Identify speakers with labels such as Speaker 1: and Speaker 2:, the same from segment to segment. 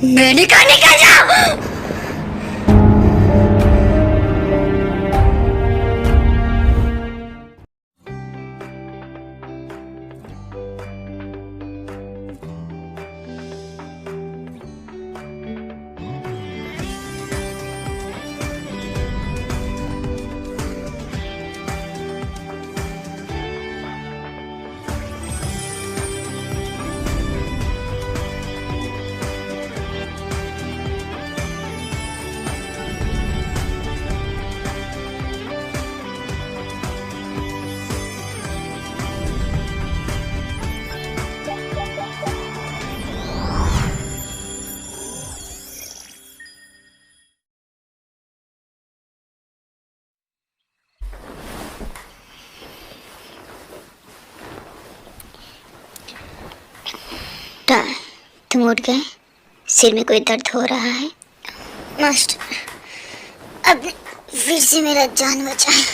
Speaker 1: मैंने कहा निकल जाओ। तुम उठ गए? सिर में कोई दर्द हो रहा है?
Speaker 2: मास्टर, अब फिर से मेरा जान बचाया,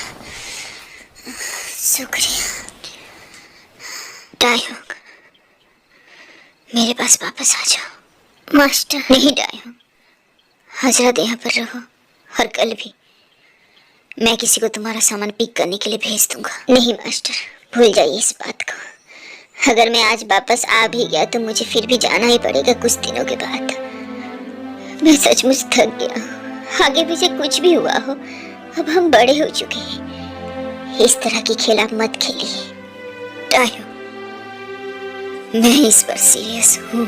Speaker 2: शुक्रिया।
Speaker 1: डायोंग, मेरे पास वापस आ जाओ।
Speaker 2: मास्टर।
Speaker 1: नहीं डायोंग, हजरत यहाँ पर रहो, और कल भी मैं किसी को तुम्हारा सामान पिक करने के लिए भेज दूंगा।
Speaker 2: नहीं मास्टर, भूल जाइए इस बात को। अगर मैं आज वापस आ भी गया तो मुझे फिर भी जाना ही पड़ेगा कुछ दिनों के बाद। मैं सचमुच थक गया हूँ। आगे पीछे कुछ भी हुआ हो, अब हम बड़े हो चुके हैं। इस तरह की खेल आप मत खेलिए।
Speaker 1: डायोंग, मैं इस पर सीरियस हूँ।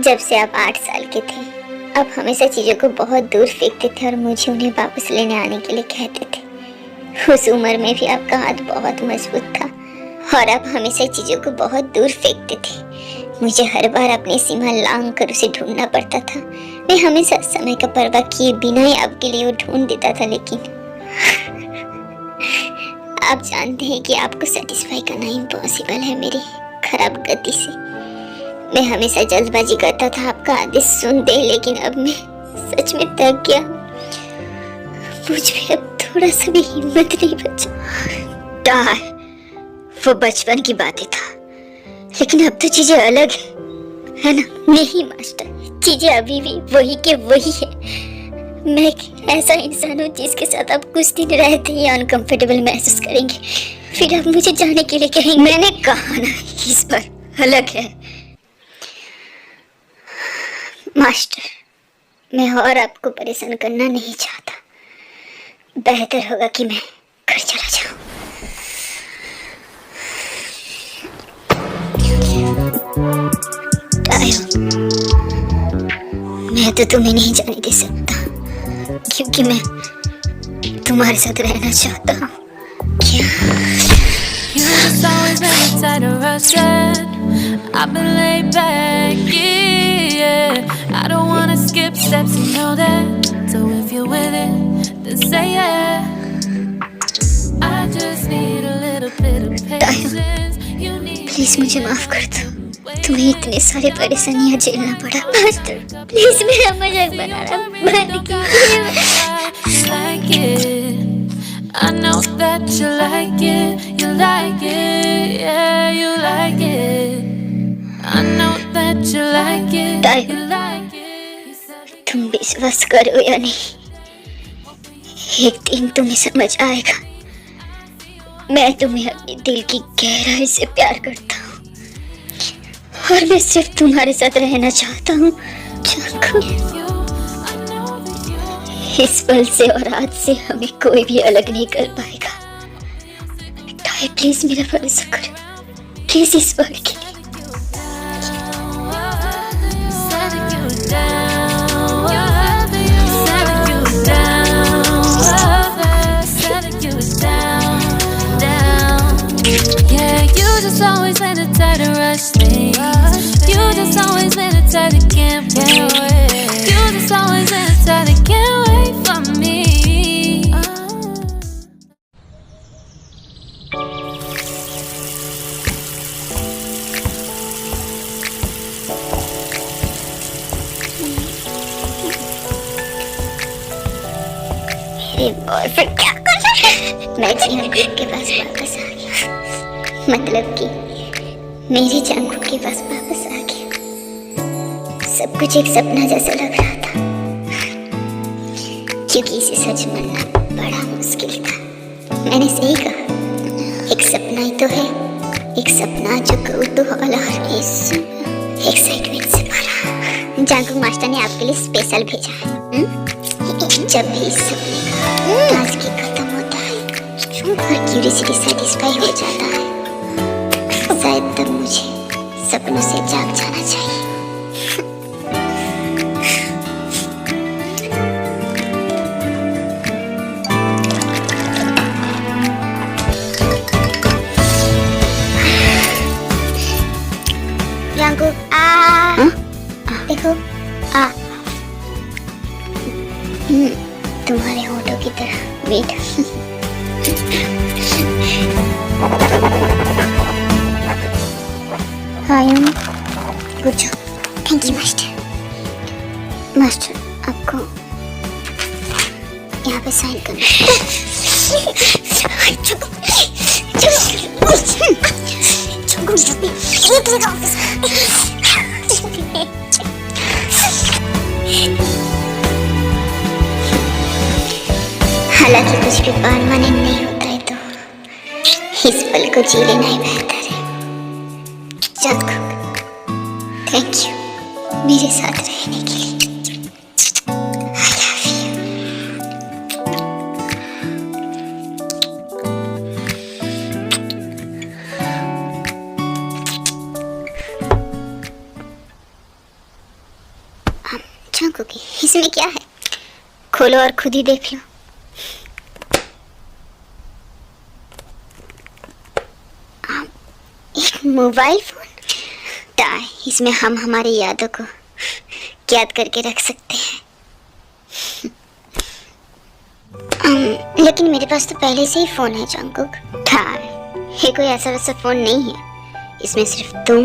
Speaker 2: जब से आप 8 साल के थे, आप हमेशा चीजों को बहुत दूर फेंकते थे और मुझे उन्हें वापस लेने आने के लिए कहते थे। उस उम्र में भी आपका हाथ बहुत मजबूत था और आप हमेशा चीजों को बहुत दूर फेंकते थे। मुझे हर बार अपनी सीमा लांघ कर उसे ढूंढना पड़ता था। मैं हमेशा समय का परवाह किए बिना ही आपके लिए वो ढूंढ देता था, लेकिन आप जानते हैं कि आपको सेटिस्फाई करना इम्पॉसिबल है मेरी खराब गति से। मैं हमेशा जल्दबाजी करता था आपका आदेश सुनते ही, लेकिन अब मैं सच में थक गया। मुझ में अब थोड़ा सा भी हिम्मत नहीं बचा।
Speaker 1: वो बचपन की बातें था, लेकिन अब तो चीजें अलग है ना?
Speaker 2: नहीं मास्टर, चीजें अभी भी वही के वही है। मैं एक ऐसा इंसान हूँ जिसके साथ आप कुछ दिन रहते ही अनकंफर्टेबल महसूस करेंगे, फिर आप मुझे जाने के लिए कहेंगे।
Speaker 1: मैंने कहा ना, इस पर अलग है।
Speaker 2: मास्टर, मैं और आपको परेशान करना नहीं चाहता। बेहतर होगा कि मैं घर चला जाऊं।
Speaker 1: मैं तो तुम्हें नहीं जाने दे सकता, क्योंकि मैं तुम्हारे साथ रहना चाहता हूँ।
Speaker 2: क्या?
Speaker 3: You just always been the type to rush it. I've been laid back, yeah. I don't wanna skip steps, you know that. So if you're with it, then say yeah. I just need a little bit of patience. You need
Speaker 2: please मुझे माफ कर दो, तुम्हें इतने सारे परेशानियां झेलना पड़ा। मास्टर, प्लीज मेरा मजाक बनाना बंद कीजिए।
Speaker 3: like it. I know that you like it, yeah, you like it. I know that you like it, you like it.
Speaker 2: तुम विश्वास करो या नहीं, एक दिन तुम्हें समझ आएगा। मैं तुम्हें अपने दिल की गहराई से प्यार करता हूँ और मैं सिर्फ तुम्हारे साथ रहना चाहता हूँ। इस पल से और आज से हमें कोई भी अलग नहीं कर पाएगा। प्लीज मेरा भरोसा करो, प्लीज इस बार के लिए।
Speaker 3: Just always been the type to rush things. You just always been the type that can't wait. You just always been the type that can't wait for me.
Speaker 2: अरे बॉयफ्रेंड क्या कर रहा है? मैं जंगकुक के पास वापस आ गया, मतलब कि मेरे जंगकुक के पास वापस आ गया। सब कुछ एक सपना जैसा लग रहा था, क्योंकि इसे सच मानना बड़ा मुश्किल था। मैंने सही कहा, एक सपना ही तो है, एक सपना जो कौतूहल और इस एक्साइटमेंट से भरा। जंगकुक मास्टर ने आपके लिए स्पेशल भेजा है। जब भी इस सपने का ताजगी खत्म होता है और क्यूरियोसिटी सेटिस्फाई हो जाता है, शायद तब मुझे सपनों से जाग जाना चाहिए। जंगकुक देखो तुम्हारे होठों की तरह मीठा। आयम पूछो। Thank you master. मास्टर आपको यहाँ पे साइन करना हालांकि कुछ भी परमानेंट नहीं होता है, तो इस पल को जी लेना ही बेहतर है। जंगकुक, थैंक यू मेरे साथ रहने के लिए। I love you। जंगकुक, इसमें क्या है? खोलो और खुद ही देख लो। एक मोबाइल फोन टाई, इसमें हम हमारी यादों को कैद करके रख सकते हैं। लेकिन मेरे पास तो पहले से ही फोन है जंगकुक। टाई, ये कोई ऐसा वैसा फोन नहीं है, इसमें सिर्फ तुम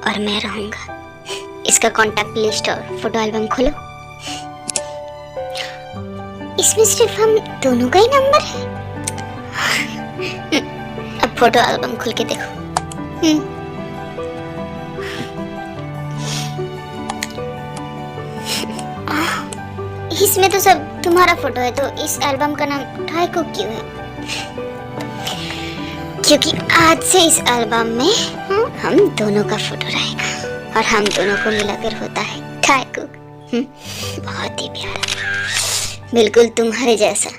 Speaker 2: और मैं रहूंगा। इसका कॉन्टैक्ट लिस्ट और फोटो एल्बम खोलो। इसमें सिर्फ हम दोनों का ही नंबर है। अब फोटो एल्बम खोल के देखो। इसमें तो सब तुम्हारा फोटो है, तो इस एल्बम का नाम टाईकुक क्यों है? क्योंकि आज से इस एल्बम में हम दोनों का फोटो रहेगा और हम दोनों को मिलाकर होता है टाईकुक। बहुत ही प्यारा, बिल्कुल तुम्हारे जैसा।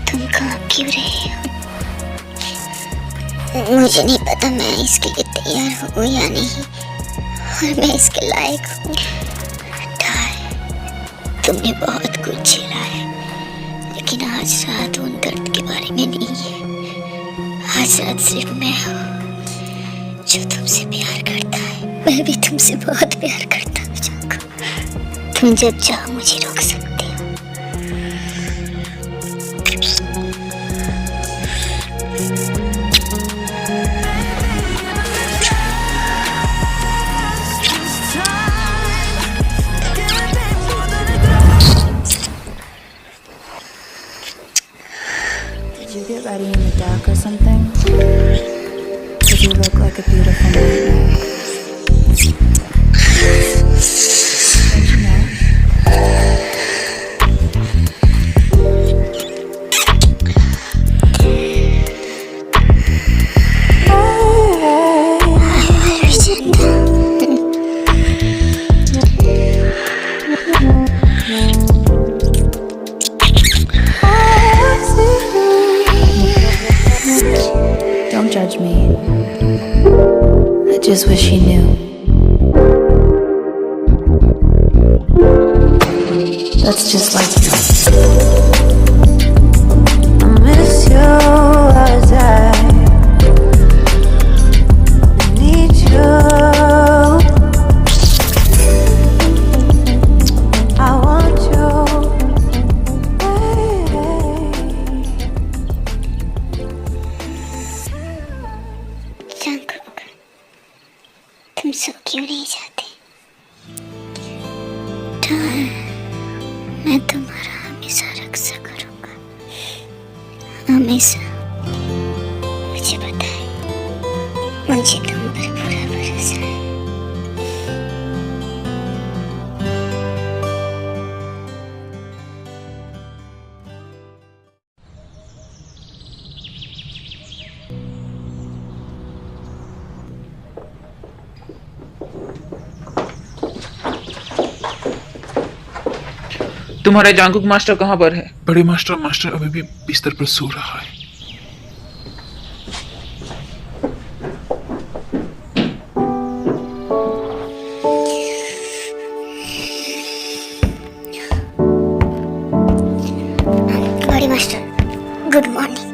Speaker 2: तुम कहाँ क्यों रहे हो? मुझे नहीं पता मैं इसके लिए तैयार हूँ या नहीं, और मैं इसके लायक हूँ। तुमने बहुत कुछ झेला है, लेकिन आज रात उन दर्द के बारे में नहीं है। आज रात सिर्फ मैं हूँ जो तुमसे प्यार करता है। मैं भी तुमसे बहुत प्यार करता हूँ जंगकुक। तुम जब चाहो मुझे रोक सकते हो।
Speaker 3: Did you get ready in the dark or something? Did you look like a beautiful nightmare? Don't you know? Don't judge me. I just wish he knew. That's just like you. I miss you as I need you. I want you.
Speaker 2: Jungkook, तुम सो क्यों नहीं जाते?
Speaker 1: हमेशा। मुझे पता है, मुझे तुम पर पूरा भरोसा है।
Speaker 4: तुम्हारा जांगकुक मास्टर कहाँ पर है?
Speaker 5: बड़े मास्टर मास्टर अभी भी बिस्तर पर सो रहा है।
Speaker 1: बड़े मास्टर, गुड मॉर्निंग।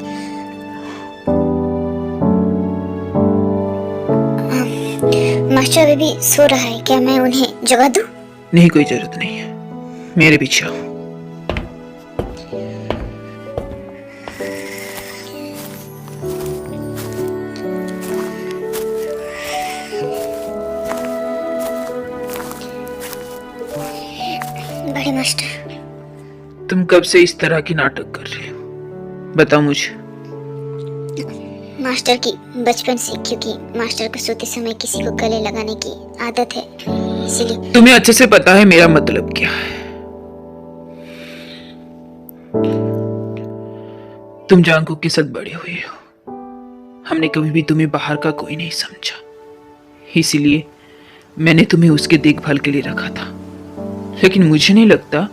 Speaker 1: मास्टर अभी भी सो रहा है, क्या मैं उन्हें जगा दूं?
Speaker 4: नहीं, कोई जरूरत नहीं है, मेरे पीछे आओ।
Speaker 1: बड़े मास्टर,
Speaker 4: तुम कब से इस तरह की नाटक कर रहे हो? बताओ मुझे।
Speaker 1: मास्टर की बचपन से, क्योंकि मास्टर को सोते समय किसी को गले लगाने की आदत है, इसीलिए।
Speaker 4: तुम्हें अच्छे से पता है मेरा मतलब क्या है। तुम जांगकुक के साथ बड़े हुए हो, हमने कभी भी तुम्हें बाहर का कोई नहीं समझा, इसीलिए मैंने तुम्हें उसके देखभाल के लिए रखा था। लेकिन मुझे नहीं लगता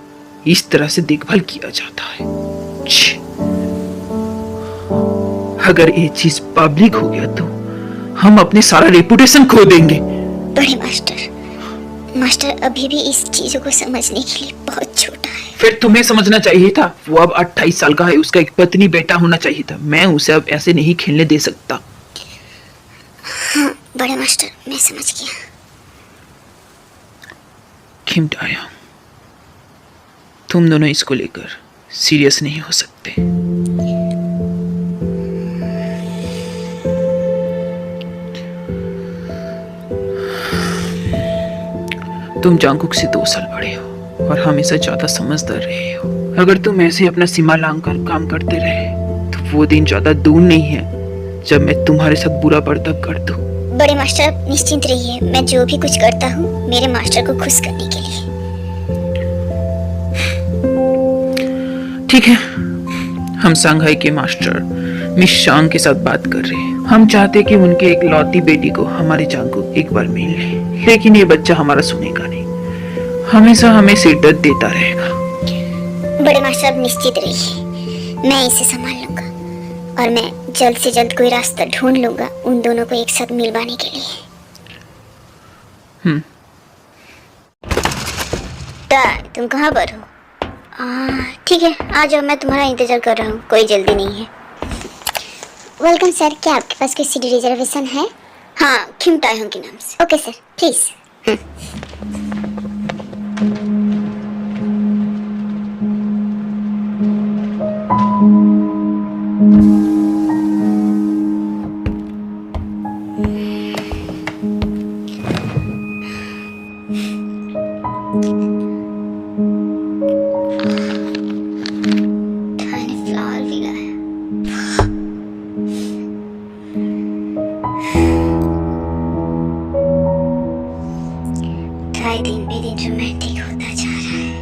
Speaker 4: इस तरह से देखभाल किया जाता है। छी! अगर ये चीज पब्लिक हो गया तो हम अपने सारा रेपुटेशन खो देंगे।
Speaker 1: बड़े मास्टर, मास्टर अभी भी इस चीजों को समझने के लिए बहुत छोटा है।
Speaker 4: फिर तुम्हें समझना चाहिए था, वो अब 28 साल का है, उसका एक पत्नी बेटा होना चाहिए था। मैं उसे अब ऐसे नहीं खेलने दे सकता।
Speaker 1: हाँ बड़े मास्टर, मैं समझ गया।
Speaker 4: खिमटाया, तुम दोनों इसको लेकर सीरियस नहीं हो सकते। तुम जांगकुक से 2 साल बड़े हो और हमेशा ज्यादा समझदार रहे हो। अगर तुम ऐसे अपना सीमा लांग कर काम करते रहे तो वो दिन ज्यादा दूर नहीं है जब मैं तुम्हारे साथ बुरा बर्ताव कर दूं।
Speaker 1: बड़े मास्टर, आप निश्चिंत रहिए, मैं जो भी कुछ करता हूँ मेरे मास्टर को खुश करने के लिए।
Speaker 4: ठीक है, हम सांघाई के मास्टर मिस शांग के साथ बात कर रहे हैं। हम चाहते कि उनके एक लौती बेटी को हमारे जांगकुक एक बार मिल ले, लेकिन ये बच्चा हमारा सुनेगा नहीं, हमेशा हमें सिर दर्द देता रहेगा।
Speaker 1: बड़े मास्टर, आप निश्चित रहिए, मैं इसे संभाल लूंगा और मैं जल्द से जल्द कोई रास्ता ढूंढ लूंगा उन दोनों को एक साथ मिलवाने के लिए। तुम कहाँ पर हो? ठीक है, आ जाओ, मैं तुम्हारा इंतजार कर रहा हूँ, कोई जल्दी नहीं है। वेलकम सर, क्या आपके पास कोई सीट रिजर्वेशन है? हाँ, खिमटायों के नाम से। Okay sir, please. दिन बे दिन रोमांटिक होता जा रहा है।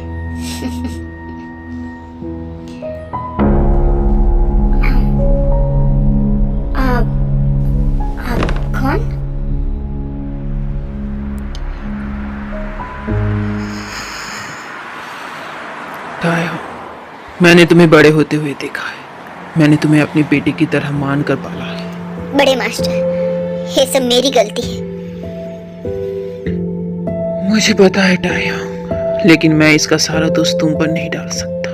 Speaker 1: आप कौन?
Speaker 4: ताया, मैंने तुम्हें बड़े होते हुए देखा है। मैंने तुम्हें अपनी बेटी की तरह मान कर पाला है।
Speaker 1: बड़े मास्टर, ये सब मेरी गलती है।
Speaker 4: मुझे पता है टाया, लेकिन मैं इसका सारा दोष तुम पर नहीं डाल सकता।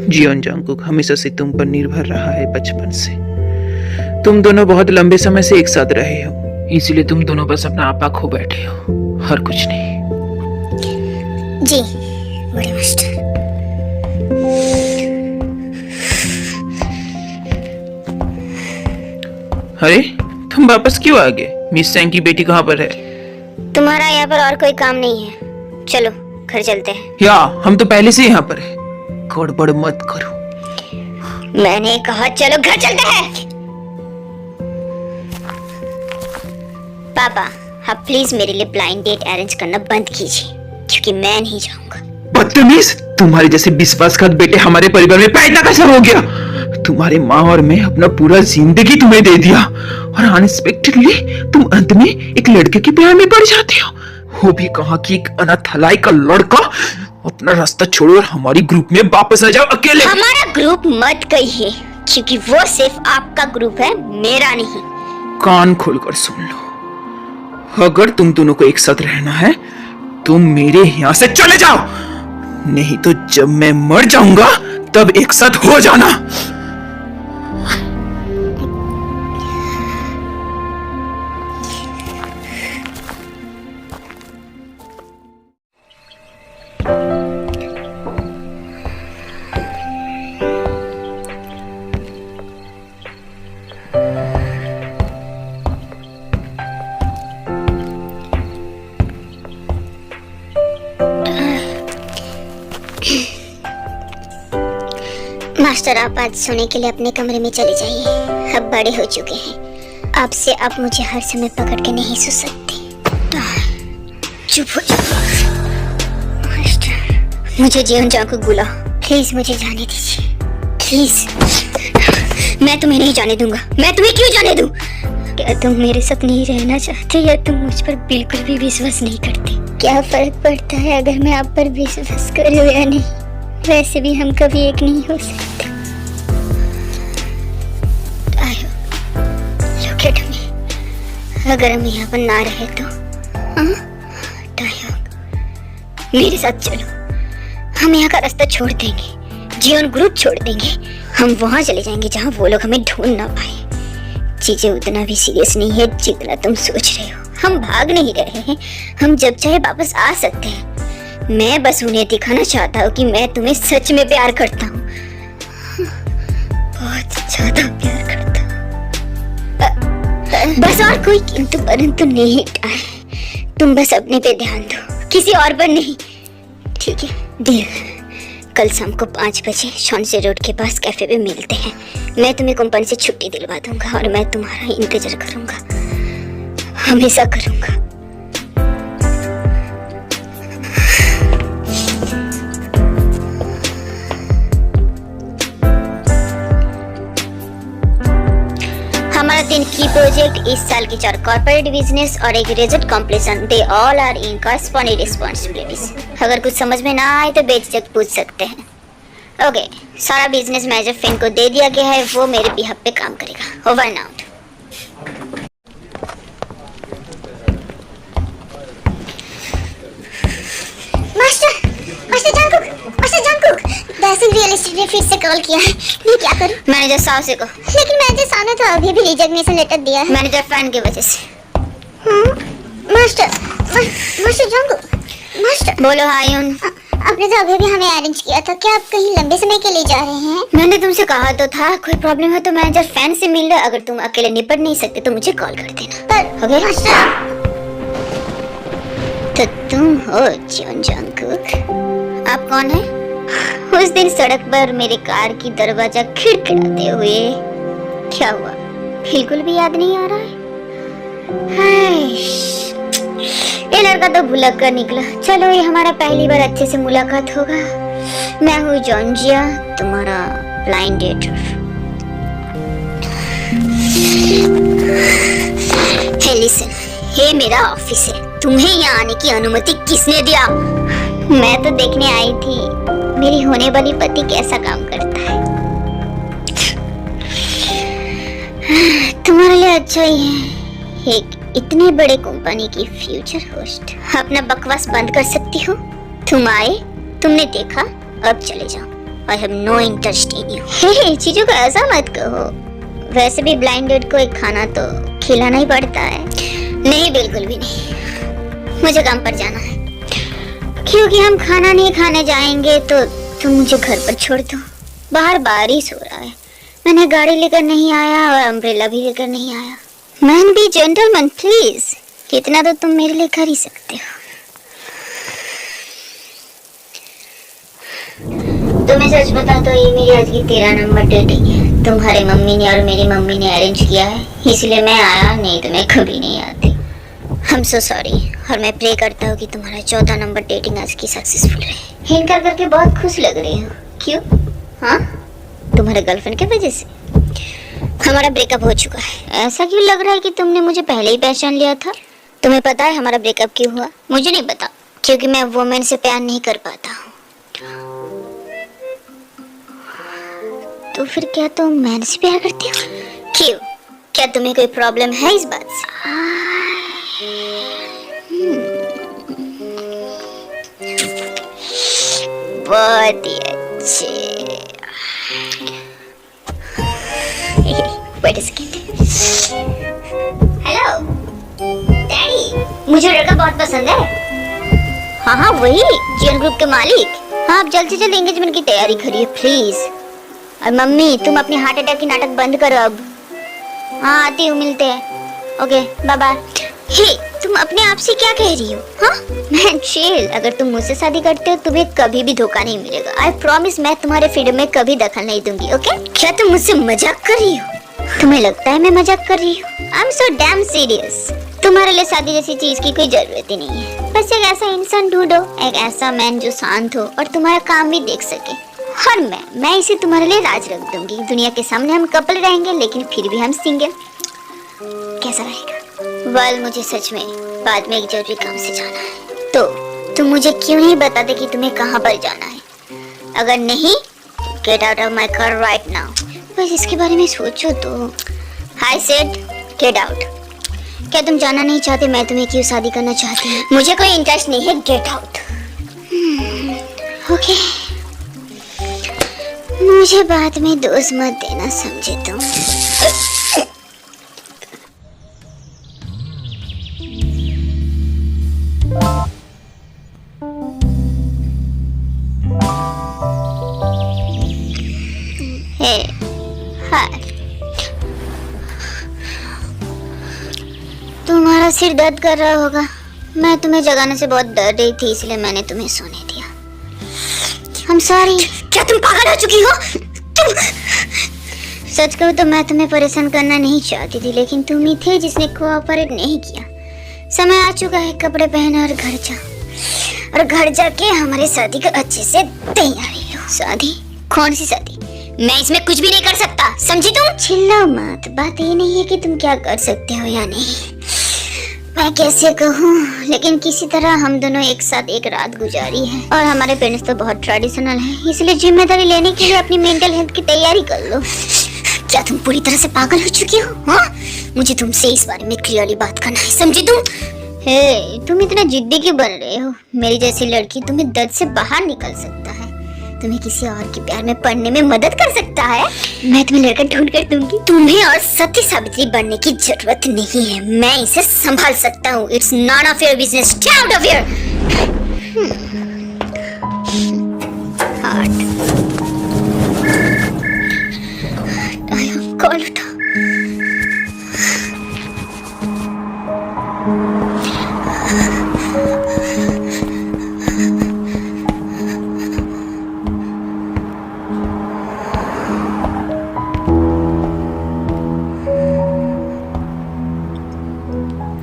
Speaker 4: जियोन जांगकुक हमेशा से तुम पर निर्भर रहा है बचपन से। तुम दोनों बहुत लंबे समय से एक साथ रहे हो, इसलिए तुम दोनों बस अपना आपा खो बैठे हो और कुछ नहीं।
Speaker 1: जी बड़े मास्टर।
Speaker 4: अरे तुम वापस क्यों आ गए? मिस सैंग की बेटी कहाँ पर है?
Speaker 1: तुम्हारा यहाँ पर और कोई काम नहीं है, चलो घर चलते हैं।
Speaker 4: या हम तो पहले से यहाँ पर है। गड़बड़ मत करो।
Speaker 2: मैंने कहा चलो घर चलते हैं। पापा आप प्लीज मेरे लिए ब्लाइंड डेट अरेंज करना बंद कीजिए, क्योंकि मैं नहीं जाऊंगा।
Speaker 4: बदतमीज, तुम्हारे जैसे विश्वासघात बेटे हमारे परिवार में पैदा कैसे हो गया? तुम्हारे माँ और मैं अपना पूरा जिंदगी तुम्हें दे दिया और अनएक्सपेक्टेडली तुम अंत में एक लड़के के प्यार में पड़ जाते हो, वो भी कहा कि एक अनाथालय का लड़का। अपना रास्ता छोड़ो और हमारी ग्रुप में वापस आ जाओ अकेले।
Speaker 2: हमारा ग्रुप मत कहिए, क्योंकि वो सिर्फ आपका ग्रुप है, मेरा नहीं।
Speaker 4: कान खोलकर सुन लो, अगर तुम दोनों को एक साथ रहना है तुम मेरे यहाँ से चले जाओ, नहीं तो जब मैं मर जाऊंगा तब एक साथ हो जाना।
Speaker 2: मास्टर आप आज सोने के लिए अपने कमरे में चले जाइए, अब बड़े हो चुके हैं, आपसे आप मुझे हर समय पकड़ के नहीं सो सकते। चुप हो जाओ। मास्टर मुझे जीवन जाओ को बुलाओ, प्लीज मुझे जाने दीजिए, प्लीज। मैं तुम्हें नहीं जाने दूंगा। मैं तुम्हें क्यों जाने दूं? क्या तुम मेरे साथ नहीं रहना चाहते या तुम मुझ पर बिल्कुल भी विश्वास नहीं करते? क्या फर्क पड़ता है अगर मैं आप पर विश्वास करूं या नहीं? वैसे भी हम कभी एक नहीं हो सकते। Look at me. अगर हम यहाँ पर ना रहे तो मेरे साथ चलो, हम यहाँ का रास्ता छोड़ देंगे, जीवन ग्रुप छोड़ देंगे, हम वहां चले जाएंगे जहाँ वो लोग हमें ढूंढ ना पाए। चीजें उतना भी सीरियस नहीं है जितना तुम सोच रहे हो। हम भाग नहीं रहे हैं, हम जब चाहे वापस आ सकते हैं। मैं बस उन्हें दिखाना चाहता हूँ कि मैं तुम्हें सच में प्यार करता हूँ, बहुत ज्यादा प्यार करता हूँ। बस और कोई किंतु परंतु नहीं है। तुम बस अपने पे ध्यान दो, किसी और पर नहीं, ठीक है? डील। कल शाम को 5 बजे शॉन्से रोड के पास कैफे पे मिलते हैं। मैं तुम्हें कंपनी से छुट्टी दिलवा दूंगा और मैं तुम्हारा इंतजार करूंगा, हमेशा करूंगा। हमारा 3 की प्रोजेक्ट इस साल की 4 कॉर्पोरेट बिजनेस और एक result completion, they all are in corresponding responsibilities. अगर कुछ समझ में ना आए तो बेझिझक पूछ सकते हैं। ओके, सारा बिजनेस मैनेजर फिन को दे दिया गया है, वो मेरे बिहाफ पे काम करेगा। Over and out. Master Jungkook, dashing real estate ने फिर से कॉल किया है। मैं क्या करूं? मैनेजर साहब से को। लेकिन मैनेजर साहब ने तो अभी भी रिजिग्नेशन लेटर दिया है। मैनेजर फैन की वजह से। मास्टर जंकुक, मास्टर बोलो। हायून, आपने तो अभी भी हमें अरेंज किया था, क्या आप कहीं लंबे समय के लिए जा रहे हैं? मैंने तुमसे कहा तो था कोई प्रॉब्लम है तो मैनेजर फैन से मिल लो, अगर तुम अकेले निपट नहीं सकते तो मुझे कॉल कर देना। पर ओके मास्टर, तो तुम हो जीवन जंकुक। आप कौन है? उस दिन सड़क पर मेरे कार की दरवाजा खिड़खिड़ाते हुए क्या हुआ? बिल्कुल भी याद नहीं आ रहा है। ये लड़का तो भुलक कर निकला। चलो, ये हमारा पहली बार अच्छे से मुलाकात होगा। मैं हूँ जॉर्जिया, तुम्हारा ब्लाइंड डेटर। हे लिसन, ये मेरा ऑफिस है, तुम्हें यहाँ आने की अनुमति किसने दिया? मैं तो देखने आई थी मेरी होने वाली पति कैसा काम करता है। तुम्हारे लिए अच्छा ही है, एक इतने बड़े कंपनी की फ्यूचर होस्ट। अपना बकवास बंद कर सकती हो? तुम आए, तुमने देखा, अब चले जाओ। I have no interest in you. Hey, चीजों को ऐसा मत कहो। वैसे भी ब्लाइंड डेट को एक खाना तो खिलाना ही पड़ता है। नहीं, बिल्कुल भी नहीं, मुझे काम पर जाना है। क्योंकि हम खाना नहीं खाने जाएंगे तो तुम मुझे घर पर छोड़ दो। बाहर बारिश हो रहा है, मैंने गाड़ी लेकर नहीं आया और अम्ब्रेला भी लेकर नहीं आया। मैन बी जेंटलमैन प्लीज, कितना तो तुम मेरे लिए कर ही सकते हो। तुम्हें सच बताऊं तो ये मेरी आज की 13 नंबर डेटिंग है। तुम्हारी मम्मी ने और मेरी मम्मी ने अरेंज किया है, इसलिए मैं आया, नहीं तो मैं कभी नहीं आती। I'm so sorry, और मैं प्रे करता हूँ कि तुम्हारा 14 नंबर डेटिंग आज की सक्सेसफुल रहे। हिंट कर करके बहुत खुश लग रही हो, क्यों? हाँ, तुम्हारे गर्लफ्रेंड की वजह से? हमारा ब्रेकअप हो चुका है। ऐसा क्यों लग रहा है कि तुमने मुझे पहले ही पहचान लिया था? तुम्हें पता है हमारा ब्रेकअप क्यों हुआ? मुझे नहीं पता, क्योंकि मैं वुमेन से प्यार नहीं कर पाता हूँ। तो फिर क्या तुम मैन से प्यार करती हो? क्यों, क्या तुम्हें कोई प्रॉब्लम है इस बात से? बहुत ही अच्छे। Wait a second. Hello daddy, मुझे लड़का बहुत पसंद है। हाँ हाँ वही, जीएन ग्रुप के मालिक। हाँ, आप जल्द से जल्द एंगेजमेंट की तैयारी करिए प्लीज। और मम्मी, तुम अपनी हार्ट अटैक की नाटक बंद करो अब। हाँ आती हूँ, मिलते हैं। Okay bye bye. हे, तुम अपने आप से क्या कह रही हो? हाँ मैं चिल। अगर तुम मुझसे शादी करते हो तुम्हें कभी भी धोखा नहीं मिलेगा। आई प्रॉमिस, मैं तुम्हारे फ्रीडम में कभी दखल नहीं दूंगी। ओके? क्या तुम मुझसे मजाक कर रही हो? तुम्हें लगता है मैं मजाक कर रही हूँ? I am so damn serious. तुम्हारे लिए शादी जैसी चीज की कोई जरूरत ही नहीं है। बस एक ऐसा इंसान ढूंढो, एक ऐसा मैन जो शांत हो और तुम्हारा काम भी देख सके। और मैं इसे तुम्हारे लिए राज रख दूंगी। दुनिया के सामने हम कपल रहेंगे, लेकिन फिर भी हम सिंगल। कैसा रहेगा? वेल, मुझे सच में बाद में एक जरूरी काम से जाना है। तो तुम मुझे क्यों नहीं बताते कि तुम्हें कहाँ पर जाना है? अगर नहीं, get out of my car right now. बस इसके बारे में सोचो तो। हाय सेड गेट आउट। क्या तुम जाना नहीं चाहते? मैं तुम्हें क्यों शादी करना चाहती हूँ? मुझे कोई इंटरेस्ट नहीं है, गेट आउट। ओके, मुझे बाद में दोष मत देना, समझे तुम? तुम्हारा सिर दर्द कर रहा होगा। मैं तुम्हें जगाने से बहुत डर रही थी, इसलिए मैंने तुम्हें सोने दिया। I'm sorry। क्या तुम पागल हो चुकी हो? सच कहूँ तो मैं तुम्हें परेशान करना नहीं चाहती थी, लेकिन तुम ही थे जिसने कोऑपरेट नहीं किया। समय आ चुका है, कपड़े पहन और घर जा, और घर जाके हमारी शादी को अच्छे से तैयारी लो। शादी? कौन सी शादी? मैं इसमें कुछ भी नहीं कर सकता, समझी तुम? चिल्लाओ मत। बात ये नहीं है कि तुम क्या कर सकते हो या नहीं, मैं कैसे कहूँ, लेकिन किसी तरह हम दोनों एक साथ एक रात गुजारी है। और हमारे पेरेंट्स तो बहुत ट्रेडिशनल हैं, इसलिए जिम्मेदारी लेने के लिए अपनी मेंटल हेल्थ की तैयारी कर लो। क्या तुम पूरी तरह से पागल हो चुकी हो? हाँ, मुझे तुमसे इस बारे में क्लियरली बात करना है, समझी तुम? हे, तुम इतना जिद्दी क्यों बन रहे हो? मेरी जैसी लड़की तुम्हें दर्द से बाहर निकल सकता है, तुम्हें किसी और के प्यार में पड़ने में मदद कर सकता है। मैं तुम्हें लड़का ढूंढ कर दूंगी। तुम्हें और सती सावित्री बनने की जरूरत नहीं है, मैं इसे संभाल सकता हूँ। It's none of your business, get out of here. Heart call उठा।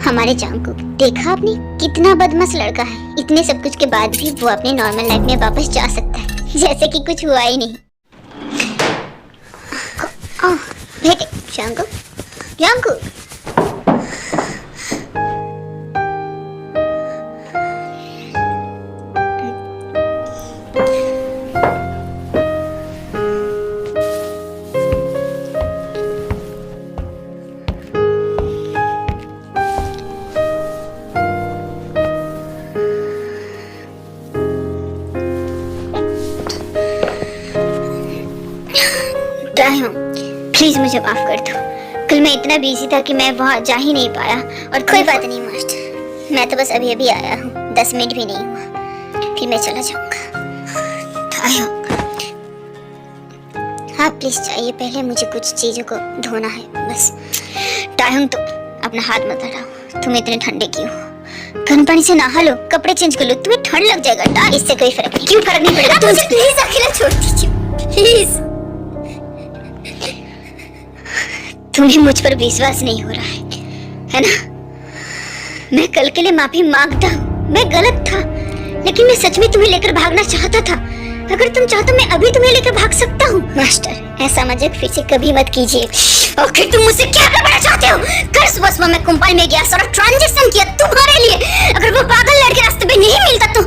Speaker 2: हमारे जांगकुक, देखा आपने कितना बदमाश लड़का है। इतने सब कुछ के बाद भी वो अपने नॉर्मल लाइफ में वापस जा सकता है, जैसे कि कुछ हुआ ही नहीं। बेटे जांगकुक, जांगकुक। प्लीज मुझे माफ कर दो, कल मैं इतना बिजी था कि मैं वहाँ जा ही नहीं पाया। और कोई बात नहीं मास्टर, मैं तो बस अभी अभी आया हूँ, 10 मिनट भी नहीं हुआ, फिर मैं चला जाऊंगा। हाँ प्लीज चाहिए, पहले मुझे कुछ चीजों को धोना है बस। टाइम तो अपना हाथ मत हटाओ, तुम इतने ठंडे क्यों हो?
Speaker 1: गर्म पानी से नहा लो, कपड़े चेंज कर लो, तुम्हें ठंड लग जाएगा ना। इससे कोई फर्क नहीं। क्यों फर्क नहीं पड़ेगा? तुम मुझे प्लीज अकेला छोड़ दीजिए प्लीज। तुम्हें मुझ पर विश्वास नहीं हो रहा है ना? मैं कल के लिए माफी मांगता हूँ, मैं गलत था, लेकिन मैं सच में तुम्हें लेकर भागना चाहता था। अगर तुम चाहो तो मैं अभी तुम्हें लेकर भाग सकता हूँ। मास्टर, ऐसा मजाक फिर से कभी मत कीजिए। आखिर तुम मुझसे क्या करना चाहते हो? कल सुबह मैं कंपनी में गया, सारा ट्रांजैक्शन किया तुम्हारे लिए। अगर वो पागल लड़के रास्ते पे नहीं मिलता तो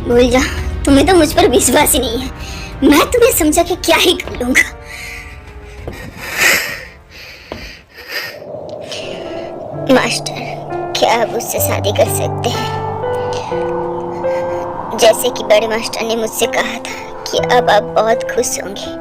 Speaker 1: भूल जा, तुम्हें तो मुझ पर विश्वास ही नहीं है। मैं तुम्हें समझा के क्या ही कर लूंगा। मास्टर, क्या आप उससे शादी कर सकते हैं? जैसे कि बड़े मास्टर ने मुझसे कहा था कि अब आप बहुत खुश होंगे,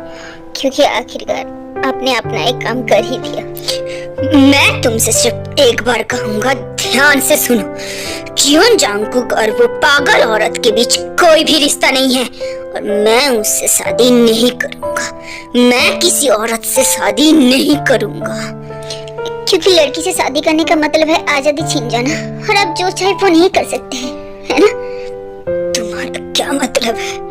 Speaker 1: क्योंकि आखिरकार आपने अपना एक काम कर ही दिया। मैं तुमसे सिर्फ एक बार कहूंगा, ध्यान से सुनो। जियोन जांगकुक और वो पागल औरत के बीच कोई भी रिश्ता नहीं है, और मैं उससे शादी नहीं करूंगा। मैं किसी औरत से शादी नहीं करूंगा, क्योंकि लड़की से शादी करने का मतलब है आजादी छीन जाना, और आप जो चाहे वो नहीं कर सकते हैं, है ना? तुम्हारा क्या मतलब है?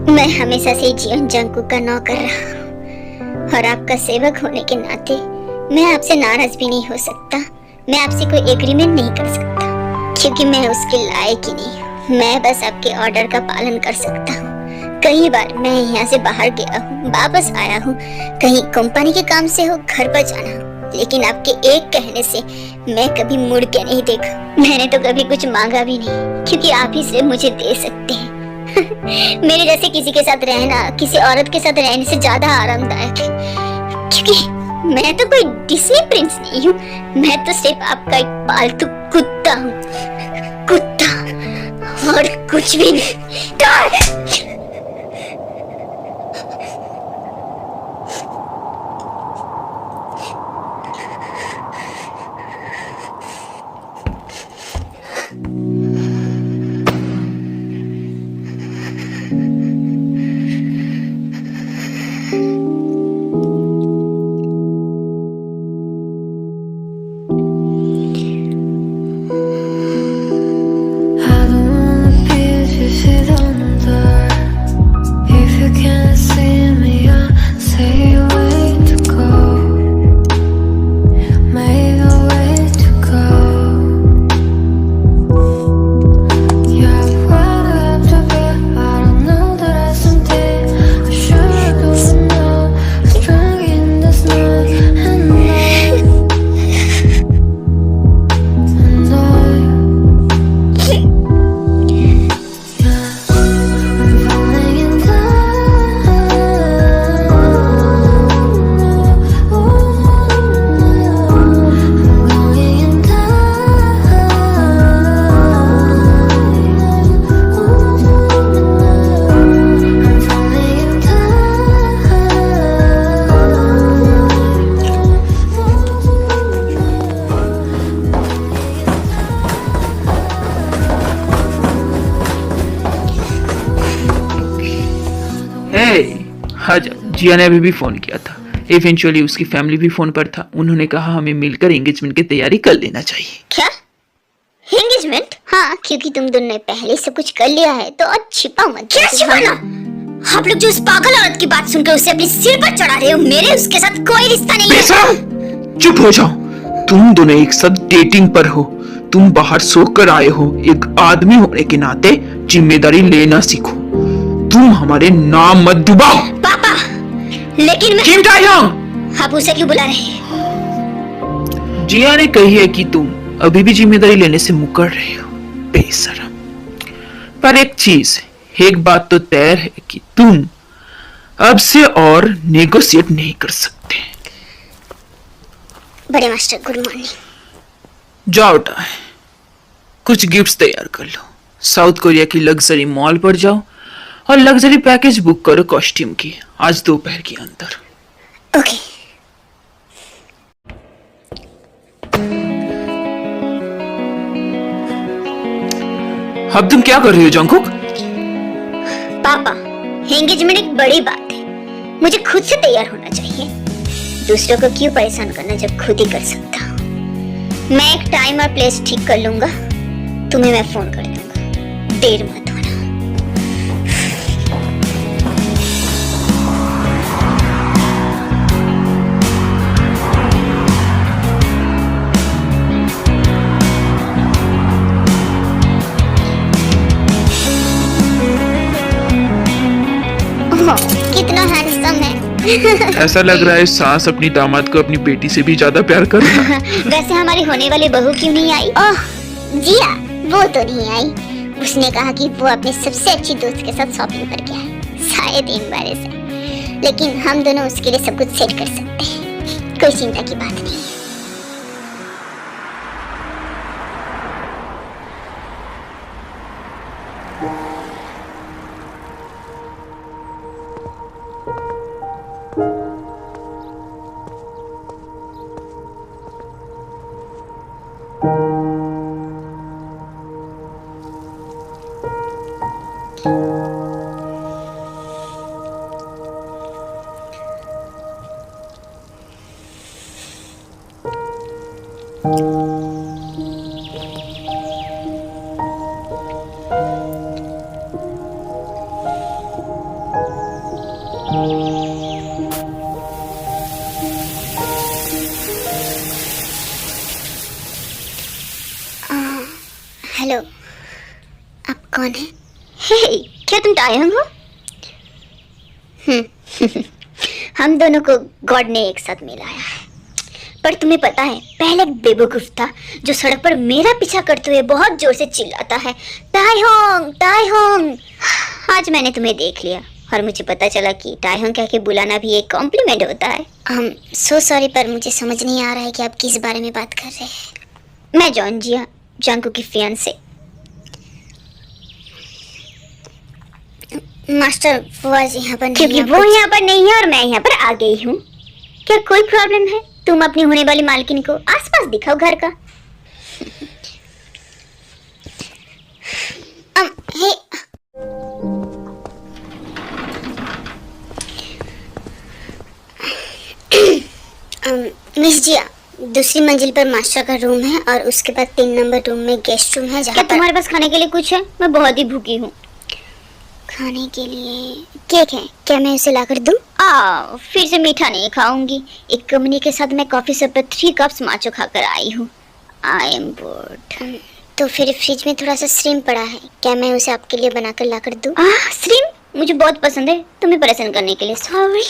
Speaker 1: मैं हमेशा से जियोन जांगकुक का नौकर रहा हूँ, और आपका सेवक होने के नाते मैं आपसे नाराज भी नहीं हो सकता। मैं आपसे कोई एग्रीमेंट नहीं कर सकता, क्योंकि मैं उसके लायक ही नहीं हूँ। मैं बस आपके ऑर्डर का पालन कर सकता हूँ। कई बार मैं यहाँ से बाहर गया हूँ, वापस आया हूँ, कहीं कंपनी के काम से हो, घर पर जाना हो, लेकिन आपके एक कहने से मैं कभी मुड़ के नहीं देखा। मैंने तो कभी कुछ मांगा भी नहीं, क्योंकि आप ही सिर्फ मुझे दे सकते हैं। मेरे जैसे किसी के साथ रहना किसी औरत के साथ रहने से ज्यादा आरामदायक है, क्योंकि मैं तो कोई डिज्नी प्रिंस नहीं हूँ। मैं तो सिर्फ आपका एक पालतू कुत्ता हूँ, कुत्ता और कुछ भी नहीं।
Speaker 4: हाँ, जिया ने अभी भी फोन किया था। इवेंचुअली उसकी फैमिली भी फोन पर था। उन्होंने कहा हमें मिलकर एंगेजमेंट की तैयारी कर लेना चाहिए।
Speaker 1: क्या एंगेजमेंट? हाँ, क्योंकि तुम दोनों ने पहले सब कुछ कर लिया है, तो अब छिपा मत। क्या छिपाना? आप लोग जो उस पागल औरत की बात सुनकर उसे अपने सिर पर चढ़ा रहे हो, मेरे उसके साथ कोई रिश्ता नहीं है।
Speaker 4: चुप हो जाओ। तुम दोनों एक साथ डेटिंग पर हो। तुम बाहर सोकर आए हो। एक आदमी होने के नाते जिम्मेदारी लेना सीखो। तुम हमारे नाम मत डुबाओ।
Speaker 1: पापा, लेकिन मैं...
Speaker 4: किम टाइयोंग,
Speaker 1: आप उसे क्यों बुला रहे हैं?
Speaker 4: जिया ने कही है कि तुम अभी भी जिम्मेदारी लेने से मुकर रहे हो, बेशरम। पर एक चीज, एक बात तो तय है कि तुम अब से और नेगोशिएट नहीं कर सकते।
Speaker 1: बड़े मास्टर, गुड मॉर्निंग।
Speaker 4: जाओ टाई, कुछ गिफ्ट्स तैयार कर लो। साउथ कोरिया की लग्जरी मॉल पर जाओ और लग्जरी पैकेज बुक करो कॉस्ट्यूम की, आज दोपहर के अंदर।
Speaker 1: ओके।
Speaker 4: अब तुम क्या कर रही हो जंगकुक?
Speaker 1: पापा, एंगेजमेंट एक बड़ी बात है, मुझे खुद से तैयार होना चाहिए। दूसरों को क्यों परेशान करना जब खुद ही कर सकता हूँ।
Speaker 2: मैं एक टाइम और प्लेस ठीक कर लूंगा, तुम्हें मैं फोन कर दूंगा, देर मत होना। कितना हैंडसम है।
Speaker 5: ऐसा लग रहा है सास अपनी दामाद को अपनी बेटी से भी ज्यादा प्यार कर रहा है।
Speaker 2: वैसे हमारी होने वाली बहू क्यों नहीं आई? ओह जिया, वो तो नहीं आई। उसने कहा कि वो अपने सबसे अच्छी दोस्त के साथ शॉपिंग पर गया है, शायद इन बारे से। लेकिन हम दोनों उसके लिए सब कुछ सेट कर सकते हैं, कोई चिंता की बात नहीं है। हेलो, आप कौन है? हे, क्या तुम टायंग हो? हम दोनों को गॉड ने एक साथ मिलाया है। पर तुम्हें पता है, पहले एक बेवकूफ था जो सड़क पर मेरा पीछा करते हुए बहुत जोर से चिल्लाता है, टायहोंग टायहोंग। आज मैंने तुम्हें देख लिया और मुझे पता चला कि टायहोंग कह के बुलाना भी एक कॉम्प्लीमेंट होता है। सो सॉरी, पर मुझे समझ नहीं आ रहा है कि आप किस बारे में बात कर रहे हैं। मैं जॉन जिया, जांगकुक की फियांसे। मास्टर वो आज यहाँ पर नहीं, क्योंकि वो यहाँ पर नहीं है और मैं यहाँ पर आ गई हूँ। क्या कोई प्रॉब्लम है? तुम अपनी होने वाली मालकिन को आसपास दिखाओ घर का। हे मिस जिया, दूसरी मंजिल पर मास्टर का रूम है और उसके बाद 3 नंबर रूम में गेस्ट रूम है। क्या तुम्हारे पास खाने के लिए कुछ है? मैं बहुत ही भूखी हूँ। खाने के लिए केक है, क्या मैं उसे लाकर दूं? फिर से मीठा नहीं खाऊंगी। एक कंपनी के साथ मैं कॉफी शॉप पर 3 कप्स माचो खाकर आई हूँ। I am board. तो फिर फ्रिज में थोड़ा सा श्रिम्प पड़ा है, क्या मैं उसे आपके लिए बनाकर लाकर दूं? श्रिम्प मुझे बहुत पसंद है, तुम्हें परेशान करने के लिए सॉरी।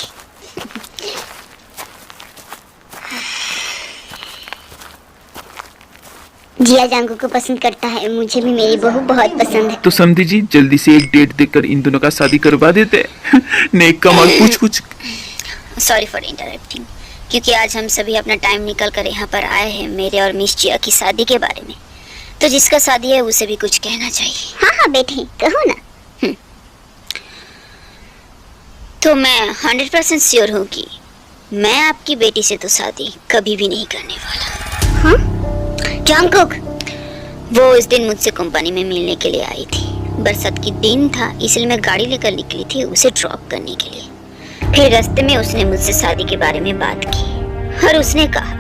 Speaker 2: जिया जांगकुक को पसंद करता है, मुझे भी मेरी बहू बहुत पसंद है।
Speaker 5: तो समझी जी, जल्दी से एक डेट देखकर इन दोनों का शादी करवा देते। नेक कमाल कुछ।
Speaker 2: सॉरी फॉर इंटरप्टिंग, क्योंकि आज हम सभी अपना टाइम निकल कर यहाँ पर आए हैं मेरे और मिस जिया की शादी के बारे में। तो जिसका शादी है उसे भी कुछ कहना चाहिए। हाँ बेटे, कहो ना। तो मैं 100% श्योर हूँ कि मैं आपकी बेटी से तो शादी कभी भी नहीं करने वाला। हाँ जांगकुक, वो उस दिन मुझसे कंपनी में मिलने के लिए आई थी। बरसात की दिन था, इसलिए मैं गाड़ी लेकर निकली थी उसे ड्रॉप करने के लिए। फिर रास्ते में उसने मुझसे शादी के बारे में बात की और उसने कहा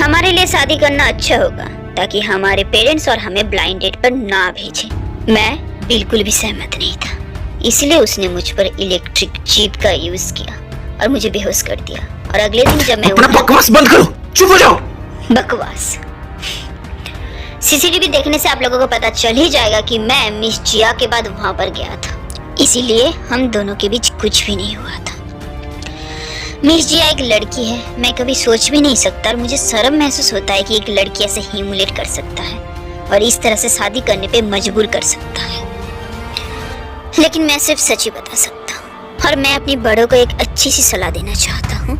Speaker 2: हमारे लिए शादी करना अच्छा होगा ताकि हमारे पेरेंट्स और हमें ब्लाइंड डेट पर ना भेजें। मैं बिल्कुल भी सहमत नहीं था, इसलिए उसने मुझ पर इलेक्ट्रिक जीप का यूज किया और मुझे बेहोश कर दिया। और अगले दिन जब मैं
Speaker 5: बकवास बंद करो, चुप हो जाओ।
Speaker 2: बकवास सीसीटीवी देखने से आप लोगों को पता चल ही जाएगा कि मैं मिस जिया के बाद वहां पर गया था, इसीलिए हम दोनों के बीच कुछ भी नहीं हुआ था। मिस जिया एक लड़की है, मैं कभी सोच भी नहीं सकता और मुझे शर्म महसूस होता है कि एक लड़की ऐसे ह्यूमिलेट कर सकता है और इस तरह से शादी करने पे मजबूर कर सकता है। लेकिन मैं सिर्फ सच ही बता सकता हूँ और मैं अपनी बड़ों को एक अच्छी सी सलाह देना चाहता हूँ।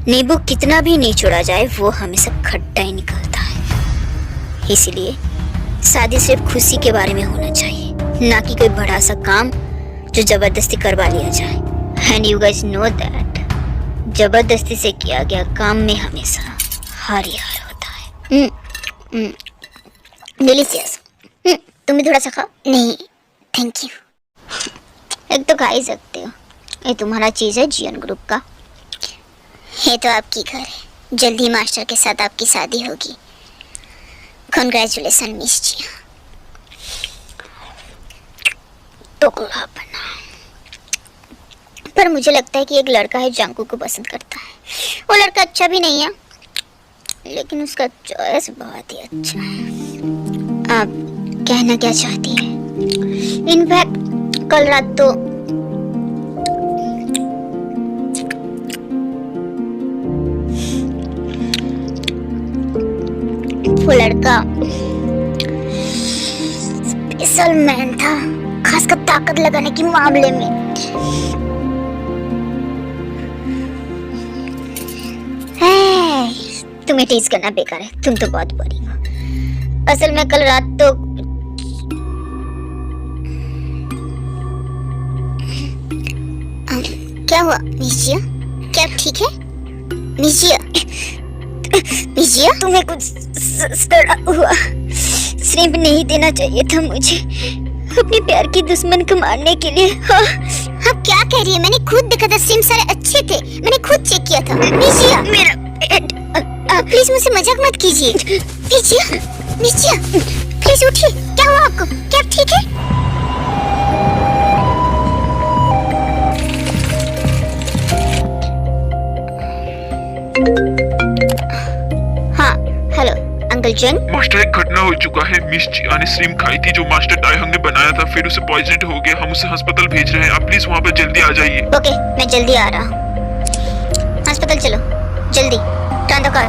Speaker 2: नींबू कितना भी निचोड़ा जाए वो हमेशा खट्टा ही निकलता है। इसलिए शादी सिर्फ खुशी के बारे में होना चाहिए, ना कि कोई बड़ा सा काम जो जबरदस्ती करवा लिया जाए। And you guys know that जबरदस्ती से किया गया काम में हमेशा हार ही हार होता है। डिलीशियस। तुम भी थोड़ा सा खाओ। नहीं थैंक यू। एक तो खा ही सकते हो, ये तुम्हारा चीज है जियन ग्रुप का। ये तो आपकी घर है, जल्दी मास्टर के साथ आपकी शादी होगी।
Speaker 1: कंग्रेचुलेशन मिस जिया। तो बना, पर मुझे लगता है कि एक लड़का है जंगकुक को पसंद करता है। वो लड़का अच्छा भी नहीं है, लेकिन उसका चॉइस बहुत ही अच्छा है। आप कहना क्या चाहती है? इनफैक्ट कल रात तो वो लड़का स्पेशल मैन था, खासकर ताकत लगाने के मामले में। तुम्हें टीज करना बेकार है, तुम तो बहुत बोरिंग हो। असल में कल रात तो क्या हुआ मिजिया? क्या ठीक है मिजिया? मिजिया तुम्हें कुछ सड़ा हुआ श्रिम्प नहीं देना चाहिए था मुझे अपने प्यार की दुश्मन को मारने के लिए। हाँ आप क्या कह रही है? मैंने खुद देखा था, श्रिम्प सारे अच्छे थे, मैंने खुद चेक किया था। मिजिया मेरा प्लीज मुझसे मजाक मत कीजिए। मिजिया मिजिया प्लीज उठिए, क्या हुआ आपको? क्या आप ठीक है? हेलो अंकल जन।
Speaker 5: मास्टर एक घटना हो चुका है। मिस जिया ने श्रिम्प खाई थी जो मास्टर टाइहंग ने बनाया था, फिर उसे पॉइजन हो गया। हम उसे अस्पताल भेज रहे हैं, आप प्लीज वहाँ पर जल्दी आ जाइए।
Speaker 1: ओके मैं जल्दी आ रहा हूँ। अस्पताल चलो जल्दी, turn the car.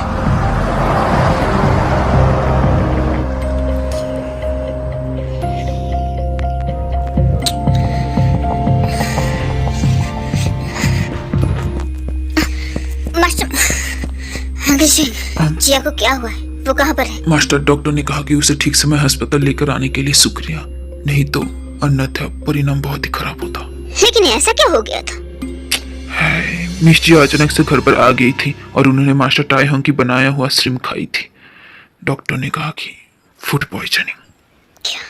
Speaker 1: Master uncle ji, Jiya को क्या हुआ है? वो कहाँ पर है?
Speaker 5: मास्टर डॉक्टर ने कहा कि उसे ठीक समय अस्पताल लेकर आने के लिए शुक्रिया, नहीं तो अन्यथा परिणाम बहुत ही खराब होता।
Speaker 1: लेकिन ऐसा क्या हो गया था?
Speaker 5: मिस जिया अचानक से घर पर आ गई थी और उन्होंने मास्टर टाइहंग की बनाया हुआ श्रिम्प खाई थी। डॉक्टर ने कहा कि फूड पॉइजनिंग।
Speaker 1: क्या?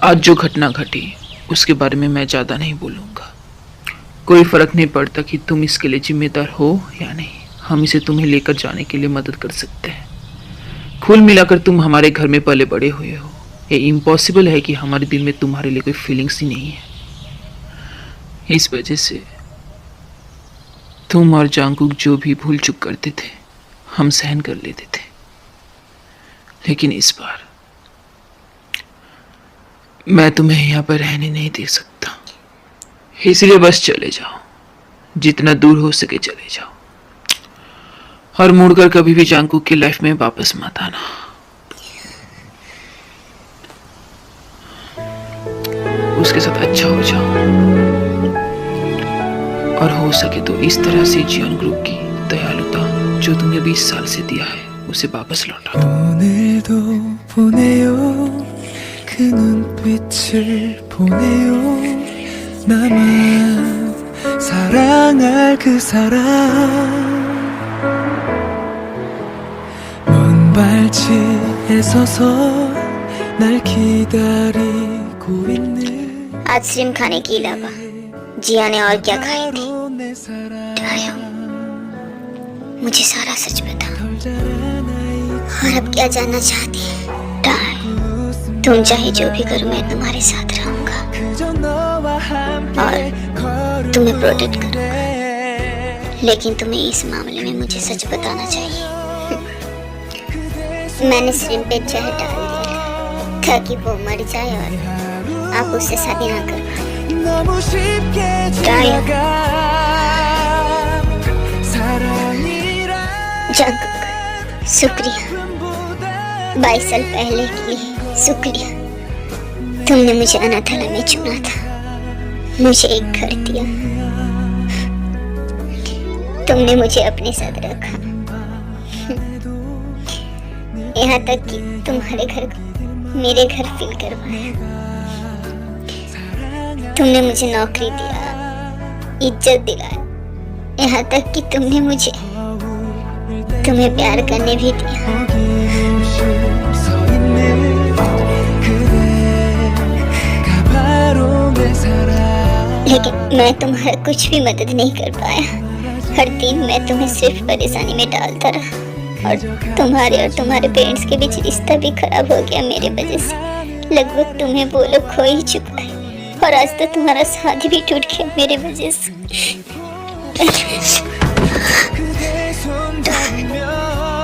Speaker 4: आज जो घटना घटी उसके बारे में मैं ज़्यादा नहीं बोलूँगा। कोई फर्क नहीं पड़ता कि तुम इसके लिए जिम्मेदार हो या नहीं, हम इसे तुम्हें लेकर जाने के लिए मदद कर सकते हैं। कुल मिलाकर तुम हमारे घर में पले बड़े हुए हो, ये इम्पॉसिबल है कि हमारे दिल में तुम्हारे लिए कोई फीलिंग्स ही नहीं है। इस वजह से तुम और जंगकुक जो भी भूल चूक करते थे हम सहन कर लेते थे, लेकिन इस बार मैं तुम्हें यहाँ पर रहने नहीं दे सकता, इसलिए बस चले जाओ, जितना दूर हो सके चले जाओ और मुड़कर कभी भी जंगकुक की लाइफ में वापस मत आना। उसके साथ अच्छा हो जाओ और हो सके तो इस तरह से जियोन ग्रुप की दयालुता जो तुम्हें 20 साल से दिया है उसे वापस लौटा दो।
Speaker 6: 그 눈빛을 보내요. 나만 사랑할 그 사람 먼 발치에 서서 날 기다리고 있는
Speaker 1: आज श्रिम्प खाने के अलावा जिया ने और क्या खाई थी? मुझे सारा सच बता। और अब क्या जानना चाहती है? तुम चाहे जो भी करो मैं तुम्हारे साथ रहूंगा और तुम्हें प्रोटेक्ट करूंगा, लेकिन तुम्हें इस मामले में मुझे सच बताना चाहिए। मैंने श्रिम्प पे जहर डाल दिया ताकि वो मर जाए और आप उससे शादी ना कर पाए। जंगकुक शुक्रिया, 22 साल पहले के लिए शुक्रिया। तुमने मुझे अनाथालय में चुना था, मुझे एक घर दिया
Speaker 2: तुमने मुझे अपने साथ रखा, यहाँ तक कि तुम्हारे घर को मेरे घर फील करवाया। तुमने मुझे नौकरी दिया, इज्जत दिलाया, यहाँ तक कि तुमने मुझे तुम्हें प्यार करने भी दिया।
Speaker 6: 서 있는 그대가 바로 내 사랑
Speaker 2: लेकिन मैं तुम्हारा कुछ भी मदद नहीं कर पाया। हर दिन मैं तुम्हें सिर्फ परेशानी में डालता रहा, और तुम्हारे और तुम्हारे पेरेंट्स के बीच रिश्ता भी खराब हो गया मेरे वजह से। लगभग तुम्हें वो लोग खो ही चुका है, और आज तो तुम्हारा शादी भी टूट गया मेरे वजह से।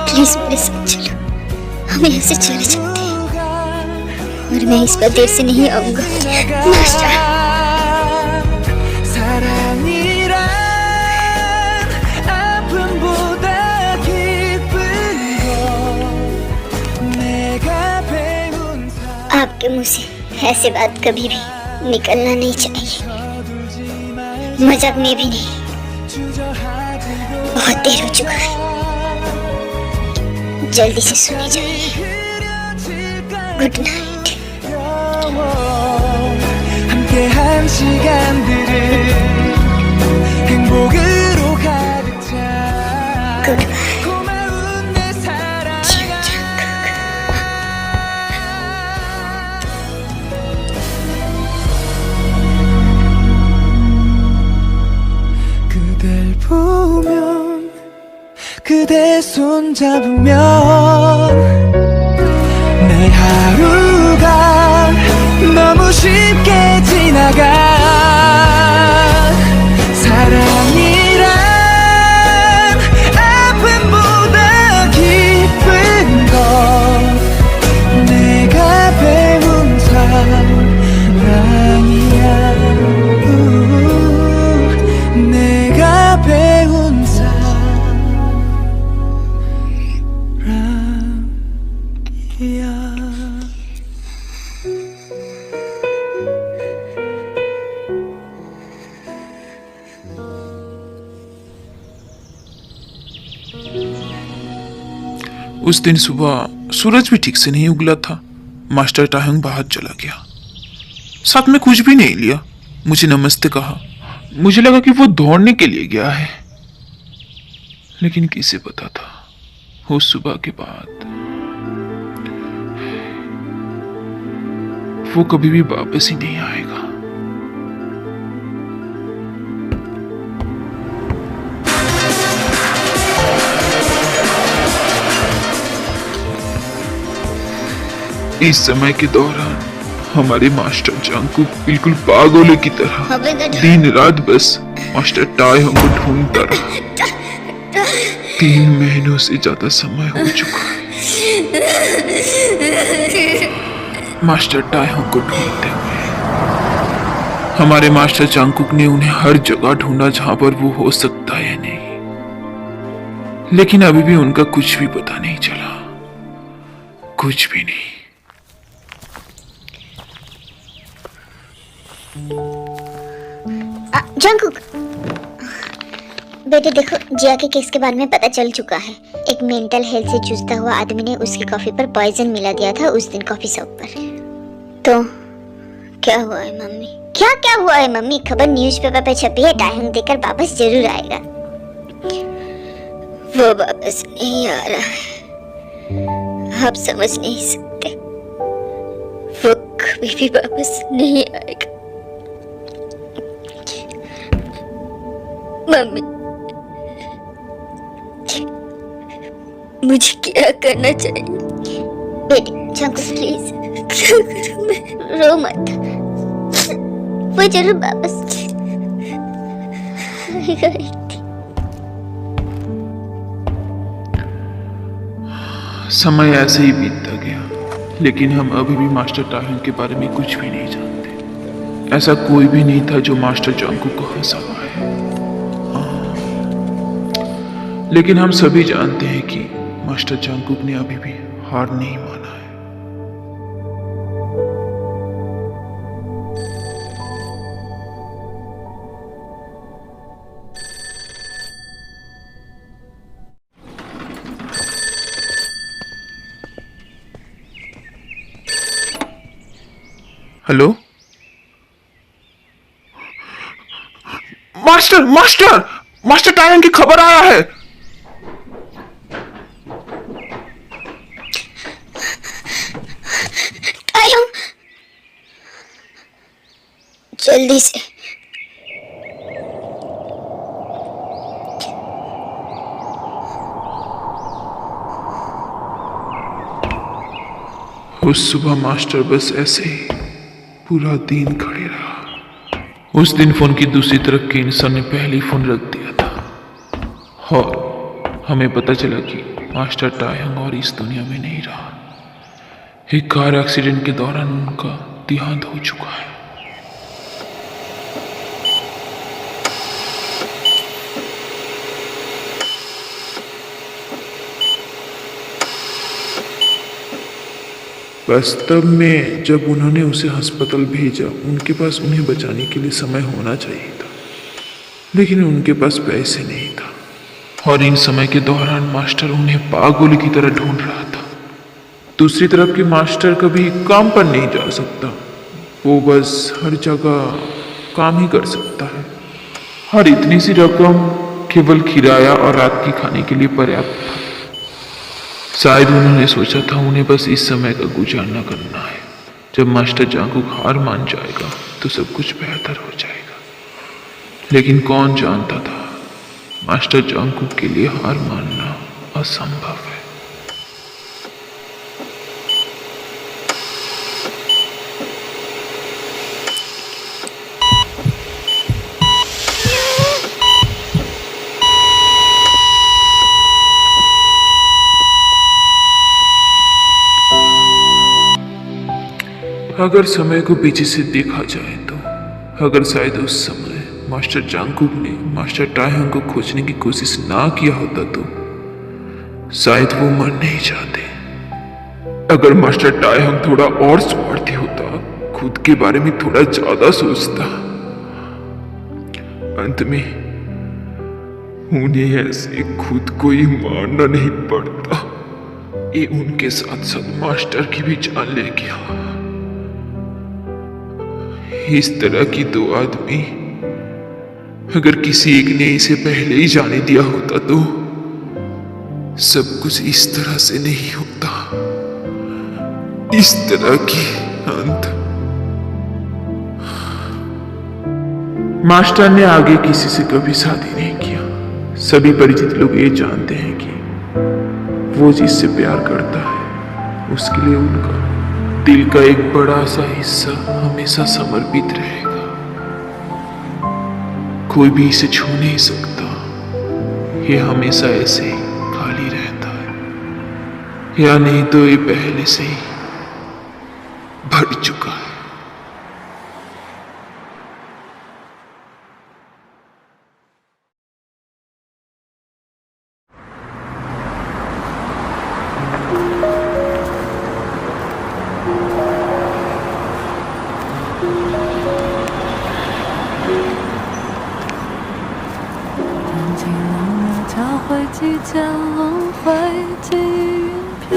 Speaker 2: प्लीज मेरे साथ चलो, हम यहाँ से चले जाते हैं, और मैं इस बार देर से नहीं आऊंगा। मास्टर,
Speaker 6: 사랑이란 아픔보다 깊은 거 내가 배운
Speaker 2: आपके मुंह से ऐसे बात कभी भी निकलना नहीं चाहिए, मजाक में भी नहीं। बहुत देर हो चुका है, जल्दी से सोने जाइए। Good night.
Speaker 6: 함께한 시간들을 행복으로 가득 차
Speaker 2: Goodbye.
Speaker 6: 고마운 내 사랑 그댈 보면 그대 손 잡으면 내 하루가 너무 쉽게 지나가. 사랑이란 아픔보다 깊은 건 내가 배운 사랑이야. 내가 배운 사랑이야.
Speaker 5: उस दिन सुबह सूरज भी ठीक से नहीं उगला था। मास्टर टाहंग बाहर चला गया, साथ में कुछ भी नहीं लिया। मुझे नमस्ते कहा। मुझे लगा कि वो दौड़ने के लिए गया है, लेकिन किसे पता था उस सुबह के बाद वो कभी भी वापस ही नहीं आएगा। इस समय के दौरान हमारे मास्टर जांगकुक बिल्कुल पागलों की तरह दिन रात बस मास्टर टाइहोंग को ढूंढता रहा। 3 महीनों से ज्यादा समय हो चुका है मास्टर टाइहोंग को ढूंढते हुए। हमारे मास्टर जांगकुक ने उन्हें हर जगह ढूंढा जहां पर वो हो सकता है नहीं, लेकिन अभी भी उनका कुछ भी पता नहीं चला, कुछ भी नहीं।
Speaker 2: जंगकुक, बेटे देखो, जिया के केस के बारे में पता चल चुका है। एक मेंटल हेल्थ से जूझता हुआ आदमी ने उसकी कॉफी पर पॉइजन मिला दिया था उस दिन कॉफी शॉप पर। तो क्या हुआ है मम्मी? क्या हुआ है मम्मी? खबर न्यूज़पेपर पे छपी है, टाइम देकर वापस जरूर आएगा। वो वापस नहीं आ रहा है, आप समझ नहीं सकते। वो कभी भी वापस नहीं आएगा। मम्मी, मुझे क्या करना चाहिए? बेटी जंगकुक प्लीज रो मत, वो जरूर वापस आएगा।
Speaker 5: समय ऐसे ही बीतता गया, लेकिन हम अभी भी मास्टर टाइहोंग के बारे में कुछ भी नहीं जानते। ऐसा कोई भी नहीं था जो मास्टर जांगकुक को हंसा पाए। लेकिन हम सभी जानते हैं कि मास्टर जांगकुक ने अभी भी हार नहीं माना है। हेलो मास्टर मास्टर मास्टर टायन की खबर आया है।
Speaker 1: टायम, जल्दी से।
Speaker 5: उस सुबह मास्टर बस ऐसे ही पूरा दिन खड़े रहा। उस दिन फोन की दूसरी तरफ के इंसान ने पहले ही फोन रख दिया था और हमें पता चला कि मास्टर टायंग और इस दुनिया में नहीं रहा। एक कार एक्सीडेंट के दौरान उनका देहांत हो चुका है। वास्तव में जब उन्होंने उसे अस्पताल भेजा, उनके पास उन्हें बचाने के लिए समय होना चाहिए था, लेकिन उनके पास पैसे नहीं था और इन समय के दौरान मास्टर उन्हें पागल की तरह ढूंढ रहा था। दूसरी तरफ की मास्टर कभी काम पर नहीं जा सकता, वो बस हर जगह काम ही कर सकता है और इतनी सी रकम केवल किराया और रात की खाने के लिए पर्याप्त था। शायद उन्होंने सोचा था उन्हें बस इस समय का गुजारना करना है। जब मास्टर जांगकुक हार मान जाएगा तो सब कुछ बेहतर हो जाएगा, लेकिन कौन जानता था मास्टर जांगकुक के लिए हार मानना असंभव है। अगर समय को पीछे से देखा जाए तो अगर शायद उस समय मास्टर जांगकुक ने मास्टर टायंग को खोजने की कोशिश ना किया होता तो शायद वो मर नहीं जाते। अगर मास्टर टायंग थोड़ा और स्वार्थी होता, खुद के बारे में थोड़ा ज्यादा सोचता, अंत में उन्हें ऐसे खुद को ही मारना नहीं पड़ता। ये उनके साथ साथ मास्टर की भी जान ले गया। इस तरह की दो आदमी अगर किसी एक ने इसे पहले ही जाने दिया होता तो सब कुछ इस तरह से नहीं होता। इस तरह की अंत। मास्टर ने आगे किसी से कभी शादी नहीं किया। सभी परिचित लोग ये जानते हैं कि वो जिससे प्यार करता है उसके लिए उनका दिल का एक बड़ा सा हिस्सा हमेशा समर्पित रहेगा। कोई भी इसे छू नहीं सकता। ये हमेशा ऐसे ही खाली रहता है, या नहीं तो ये पहले से ही भर चुका है।
Speaker 3: 即将会寄云飘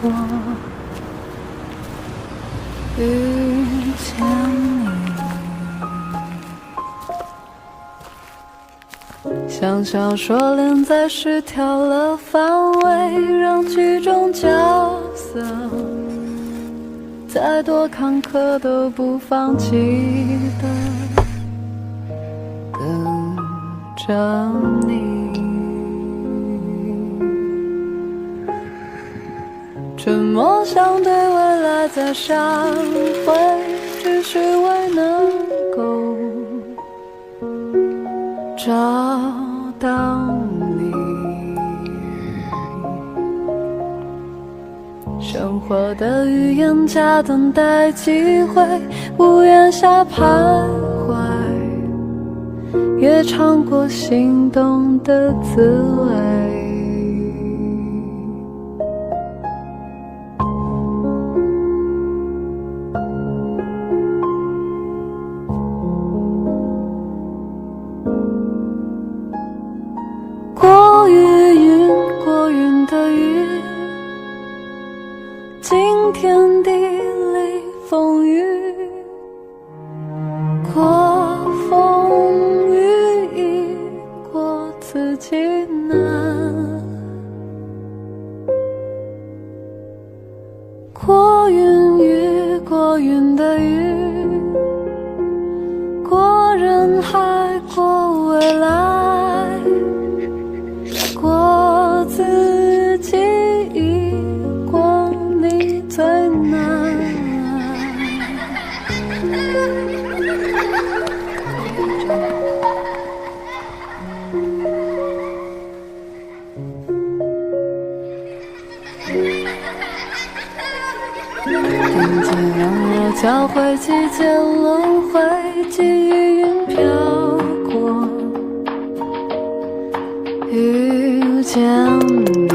Speaker 3: 过，遇见你，像小说连载时调了范围，让剧中角色再多坎坷都不放弃的跟着你。沉默相对未来再闪回，只是为能够找到你。生活的语言夹等待机会，屋檐下徘徊，也尝过心动的滋味。过于云，过云的雨，惊天地里风雨，海过未来，过自己，过你最难。听见杨柳交汇，季节轮回，记忆云飘过，遇见你。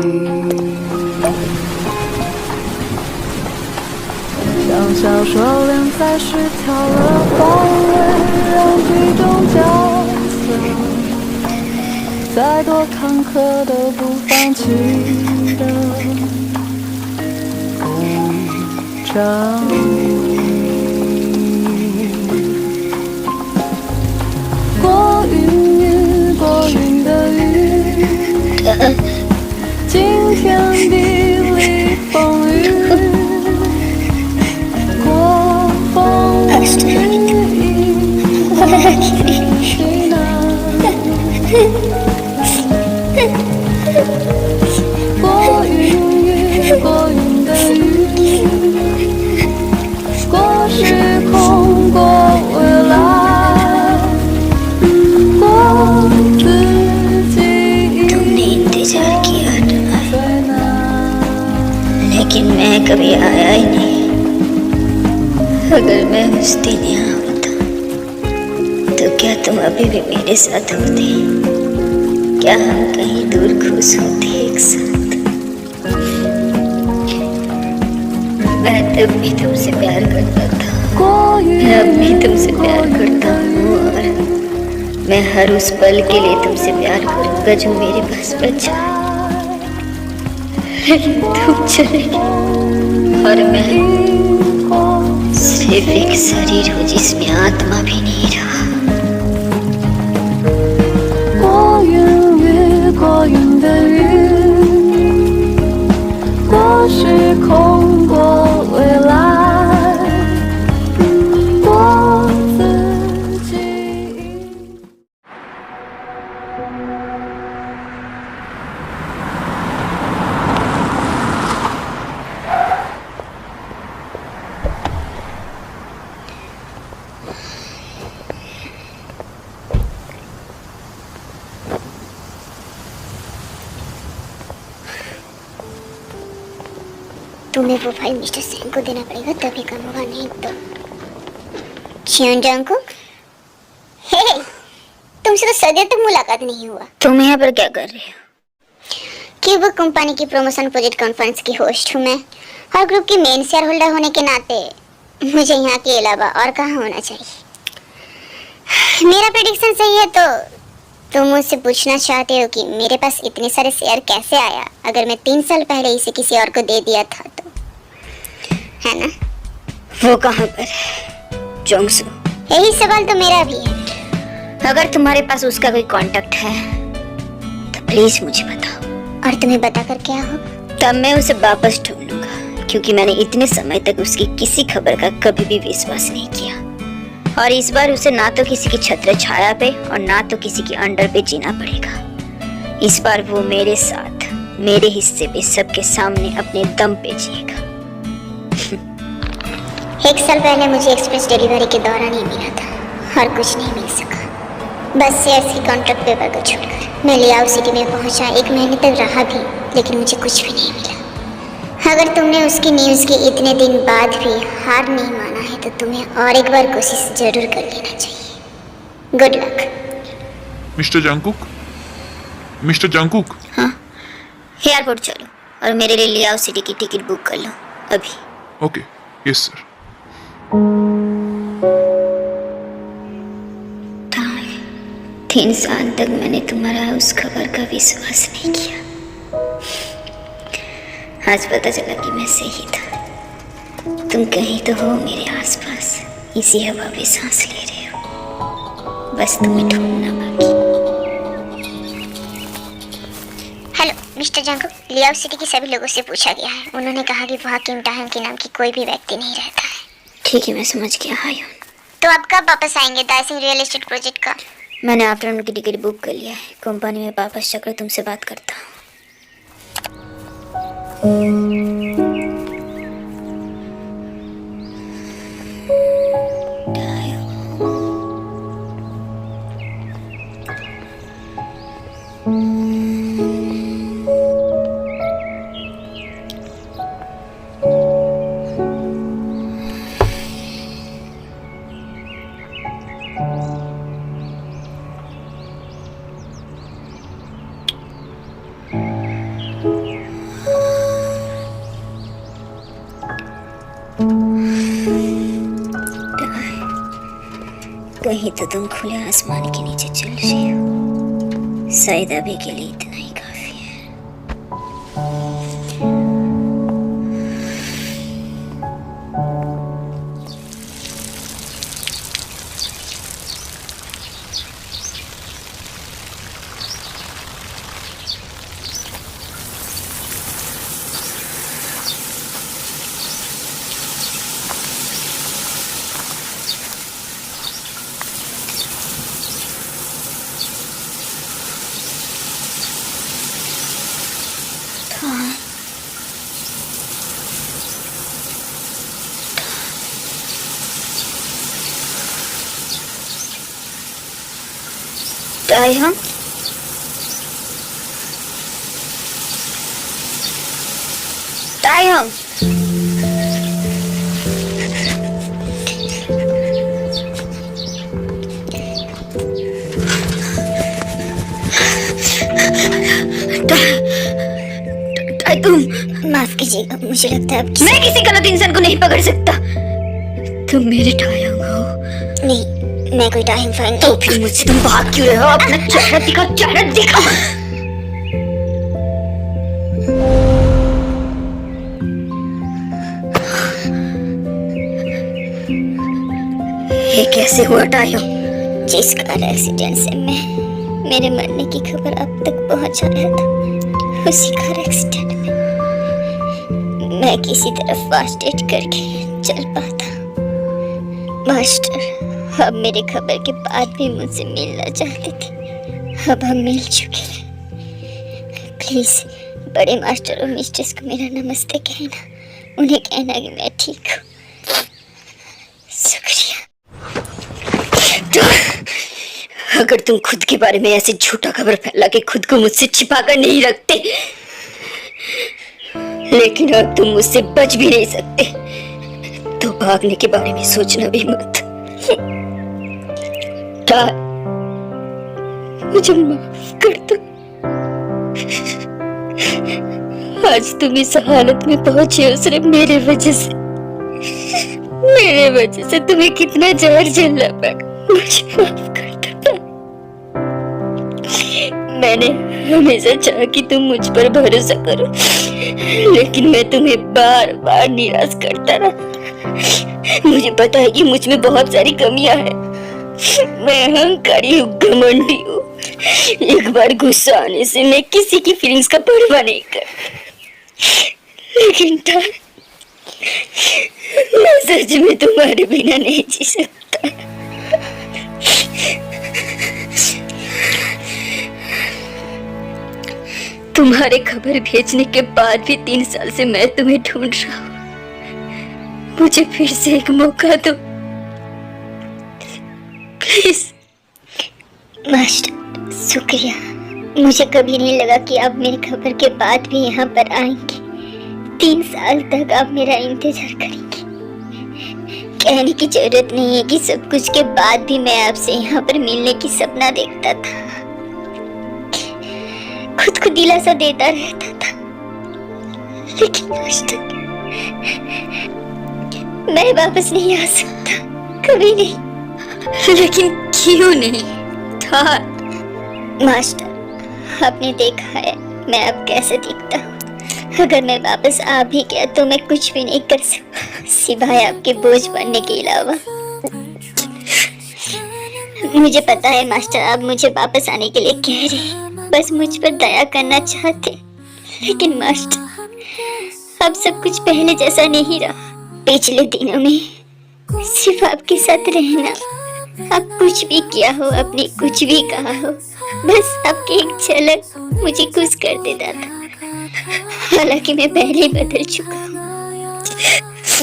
Speaker 3: 像小说连载时跳了黄蕊，让剧中角色再多坎坷都不放弃的仗义。过云雨，过云的雨，惊天地里风雨，过风雨雨，西南。过云雨，过云的雨，过时空，过未来，过自己。
Speaker 2: तुमने इंतजार किया तुम्हारा, लेकिन मैं कभी आया ही नहीं। अगर मैं उस दिन यहाँ होता तो क्या तुम अभी भी मेरे साथ होते? क्या हम कहीं दूर खुश होते एक साथ? मैं तब भी तुमसे प्यार करता था, मैं अब भी तुमसे प्यार करता हूँ, और मैं हर उस पल के लिए तुमसे प्यार करूंगा जो मेरे पास बचा है। लेकिन तुम चले गए और मैं सिर्फ एक शरीर हूँ जिसमें आत्मा भी नहीं रहा।
Speaker 3: 过云雨，过云的雨，过时空，过未来，过自己。
Speaker 1: तुम्हें वो फाइल मिस्टर सेन को देना पड़ेगा, तभी काम होगा, नहीं तो। जियोन जंगकुक, हे, तुमसे तो सदियों तक मुलाकात नहीं हुआ।
Speaker 2: तुम यहाँ पर क्या कर रहे हो?
Speaker 1: क्यूबक कंपनी की प्रमोशन प्रोजेक्ट कॉन्फ्रेंस की होस्ट हूँ मैं, और ग्रुप की मेन शेयर होल्डर होने के नाते मुझे यहाँ के अलावा और कहाँ होना चाहिए। मेरा प्रेडिक्शन सही है तो तुम मुझसे पूछना चाहते हो कि मेरे पास इतने सारे शेयर कैसे आया, अगर मैं 3 साल पहले इसे किसी और को दे दिया था तो, है ना?
Speaker 2: वो कहाँ पर? जोंगसू।
Speaker 1: यही सवाल तो मेरा भी है।
Speaker 2: अगर तुम्हारे पास उसका कोई कांटेक्ट है तो प्लीज मुझे बताओ।
Speaker 1: और तुम्हें बताकर क्या होगा?
Speaker 2: तब मैं उसे वापस ढूंढ लूंगा, क्योंकि मैंने इतने समय तक उसकी किसी खबर का कभी भी विश्वास नहीं किया, और इस बार उसे ना तो किसी की छत्र छाया पे और ना तो किसी के अंडर पे जीना पड़ेगा। इस बार वो मेरे साथ, मेरे हिस्से पे सबके सामने अपने दम पे जिएगा।
Speaker 1: 1 साल पहले मुझे एक्सप्रेस डिलीवरी के दौरान ही मिला था, और कुछ नहीं मिल सका। बस शेयर्स की कॉन्ट्रैक्ट पेपर को छोड़कर मैं लियाओ सिटी में पहुंचा, 1 महीने तक रहा भी, लेकिन मुझे कुछ भी नहीं मिला। अगर तुमने उसकी न्यूज़ के इतने दिन बाद भी हार नहीं माना है तो तुम्हें और एक बार कोशिश जरूर कर लेना चाहिए। Good luck.
Speaker 5: मिस्टर जंकुक,
Speaker 2: हाँ, एयरपोर्ट चलो और मेरे लिए लियाओ सिटी की टिकट बुक कर लो अभी।
Speaker 5: Okay, yes sir.
Speaker 2: 3 साल तक मैंने तुम्हारा उस खबर का विश्वास नहीं किया। आज पता चला कि मैं सही था। तुम कहीं तो हो मेरे आसपास, इसी हवा पे सांस ले रहे हो, बस तुम्हें ढूंढना बाकी।
Speaker 1: हेलो मिस्टर जंकुक, लियाओ सिटी के सभी लोगों से पूछा गया है। उन्होंने कहा कि वहाँ किम टाहन के नाम की कोई भी व्यक्ति नहीं रहता है।
Speaker 2: ठीक है, मैं समझ गया हायून।
Speaker 1: तो आप कब वापस आएंगे दाइसिंग रियल एस्टेट प्रोजेक्ट का?
Speaker 2: मैंने आफ्टरनून की टिकट बुक कर लिया है। कंपनी में वापस जाकर तुमसे बात करता हूँ। कहीं तो तुम खुले आसमान के नीचे चल रही हो। शायद अभी के लिए इतना ही काफी है। तायहम, तायहम, तुम
Speaker 1: माफ कीजिएगा, मुझे लगता है अब
Speaker 2: मैं किसी गलत इंसान को नहीं पकड़ सकता। तुम मेरे तायहम हो।
Speaker 1: नहीं, मैं कोई टाइम फाइन
Speaker 2: तो फिर मुझसे तुम भाग क्यों रहे हो? अपना चेहरा दिखा, चेहरा दिखा। ये कैसे हुआ टायो?
Speaker 1: जिस कार एक्सीडेंट से मेरे मरने की खबर अब तक पहुंच आया था, उसी कार एक्सीडेंट में मैं किसी तरह फास्ट एड करके चल पाता। मास्टर अब मेरे खबर के बाद भी मुझसे मिलना चाहते थे। अब हम मिल चुके हैं। प्लीज बड़े मास्टर और मिस्ट्रेस को मेरा नमस्ते कहना। उन्हें कहना कि मैं ठीक हूँ। शुक्रिया।
Speaker 2: अगर तुम खुद के बारे में ऐसे झूठा खबर फैला के खुद को मुझसे छिपा कर नहीं रखते, लेकिन अब तुम मुझसे बच भी नहीं सकते, तो भागने के बारे में सोचना भी मत। मुझे माफ कर दो। आज तुम इस हालत में पहुंचे हो सिर्फ मेरे वजह से। मेरे वजह से तुम्हें कितना जहर झेलना पड़ा। मुझे माफ कर दो। मैंने हमेशा चाहा कि तुम मुझ पर भरोसा करो, लेकिन मैं तुम्हें बार बार निराश करता रहा। मुझे पता है कि मुझ में बहुत सारी कमियां हैं। मैं अहंकारी हूँ, घमंडी हूँ। एक बार गुस्सा आने से मैं किसी की फीलिंग्स का परवाह नहीं कर। लेकिन मैं सच में तुम्हारे बिना नहीं जी सकता। तुम्हारे खबर भेजने के बाद भी 3 साल से मैं तुम्हें ढूंढ रहा हूँ। मुझे फिर से एक मौका दो प्लीज।
Speaker 1: मास्टर शुक्रिया। मुझे कभी नहीं लगा कि आप मेरी खबर के बाद भी यहाँ पर आएंगे। 3 साल तक आप मेरा इंतजार करेंगे। कहने की जरूरत नहीं है कि सब कुछ के बाद भी मैं आपसे यहाँ पर मिलने की सपना देखता था, खुद को दिलासा देता रहता था। लेकिन आज तक मैं वापस नहीं आ सकता, कभी नहीं।
Speaker 2: लेकिन क्यों नहीं? था
Speaker 1: मास्टर आपने देखा है मैं अब कैसे दिखता हूँ। अगर मैं वापस आ भी गया तो मैं कुछ भी नहीं कर सकता सिवाय आपके बोझ बनने के अलावा। मुझे पता है मास्टर आप मुझे वापस आने के लिए कह रहे हैं, बस मुझ पर दया करना चाहते। लेकिन मास्टर अब सब कुछ पहले जैसा नहीं रहा। पिछले दिनों में
Speaker 2: सिर्फ आपके साथ रहना। आप कुछ भी किया हो, आपने कुछ भी कहा हो, बस आपकी एक झलक मुझे खुश कर देता था। हालांकि मैं पहले ही बदल चुका हूँ।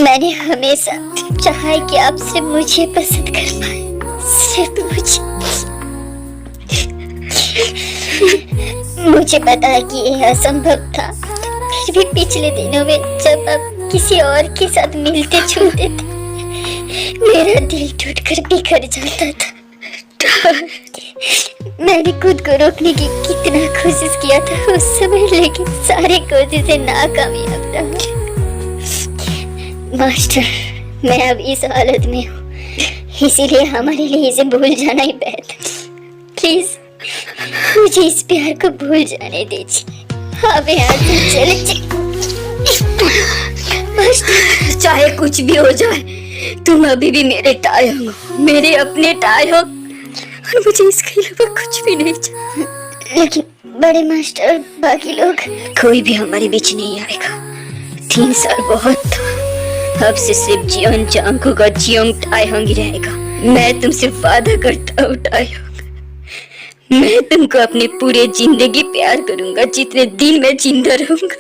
Speaker 2: मैंने हमेशा चाहा है कि आप सिर्फ मुझे पसंद कर पाए, सिर्फ मुझे पता है कि यह असंभव था। फिर भी पिछले दिनों में जब आप किसी और के साथ मिलते जुलते थे, मेरा दिल टूटकर बिखर जाता था। मैंने खुद को रोकने की कितना कोशिश किया था उस समय, लेकिन सारी कोशिशें नाकामयाब रहा। मास्टर, मैं अब इस हालत में हूँ, इसीलिए हमारे लिए इसे भूल जाना ही बेहतर। प्लीज मुझे इस प्यार को भूल जाने दीजिए। आप यहाँ से चले मास्टर, चाहे कुछ भी हो जाए, तुम अभी भी मेरे टायंग हो, मेरे अपने टायंग, और मुझे इसके अलावा कुछ भी नहीं चाहिए। लेकिन बड़े मास्टर, बाकी लोग, कोई भी हमारे बीच नहीं आएगा। 3 साल बहुत था, अब से सिर्फ जियोन जांगको का जियोंग टायंग ही रहेगा। मैं तुमसे वादा करता हूँ टायंग, मैं तुमको अपने पूरे जिंदगी प्यार करूंगा। जितने दिन मैं जिंदा रहूंगा,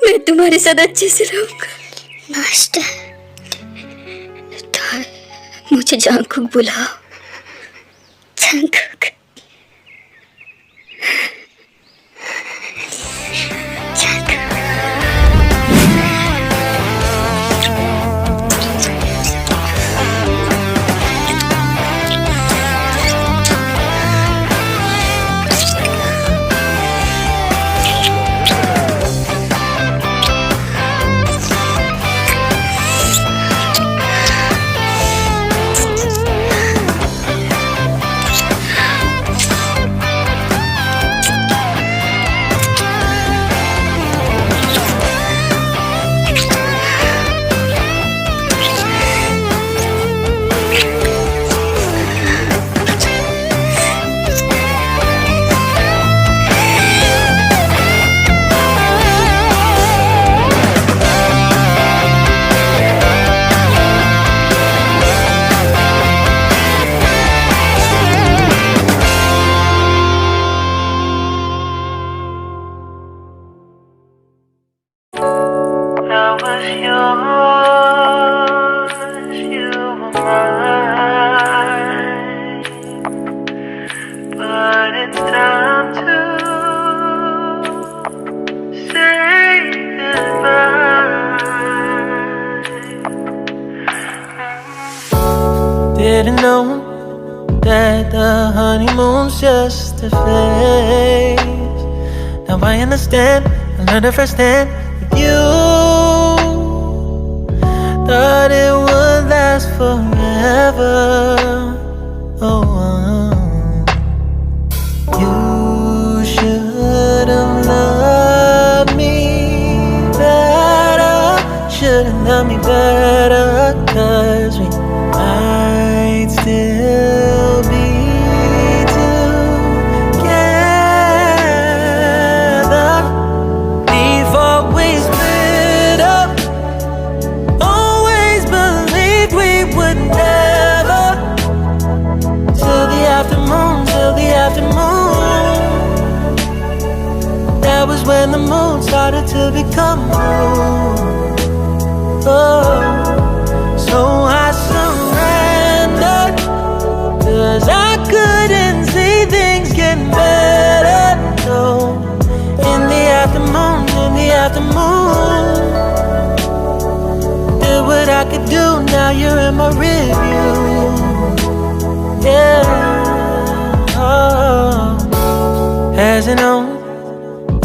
Speaker 2: मैं तुम्हारे साथ अच्छे से रहूंगा। मास्टर, मुझे जांगकुक बुलाओ। जांगकुक,
Speaker 6: I was yours, you were mine, but it's time to say goodbye. Didn't know that the honeymoon's just a phase. Now I understand, I learned it firsthand with you. Thought it would last forever. Oh, you should have loved me better. Should have loved me better, 'cause we might still be together before we split up. Always believed we would never, till the afternoon, till the afternoon. That was when the moon started to become blue. Oh, so I surrendered, 'cause I couldn't see things getting better. No, in the afternoon, in the afternoon, did what I could do. Now you're in my review. Yeah. Oh. Hasn't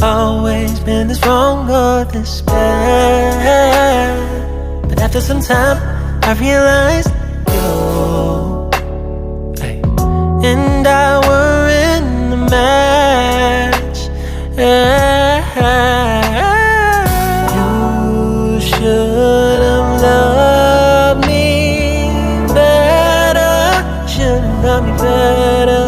Speaker 6: always been this wrong or this bad, but after some time I realized you and I were in the match. You should have loved me better, should have loved me better.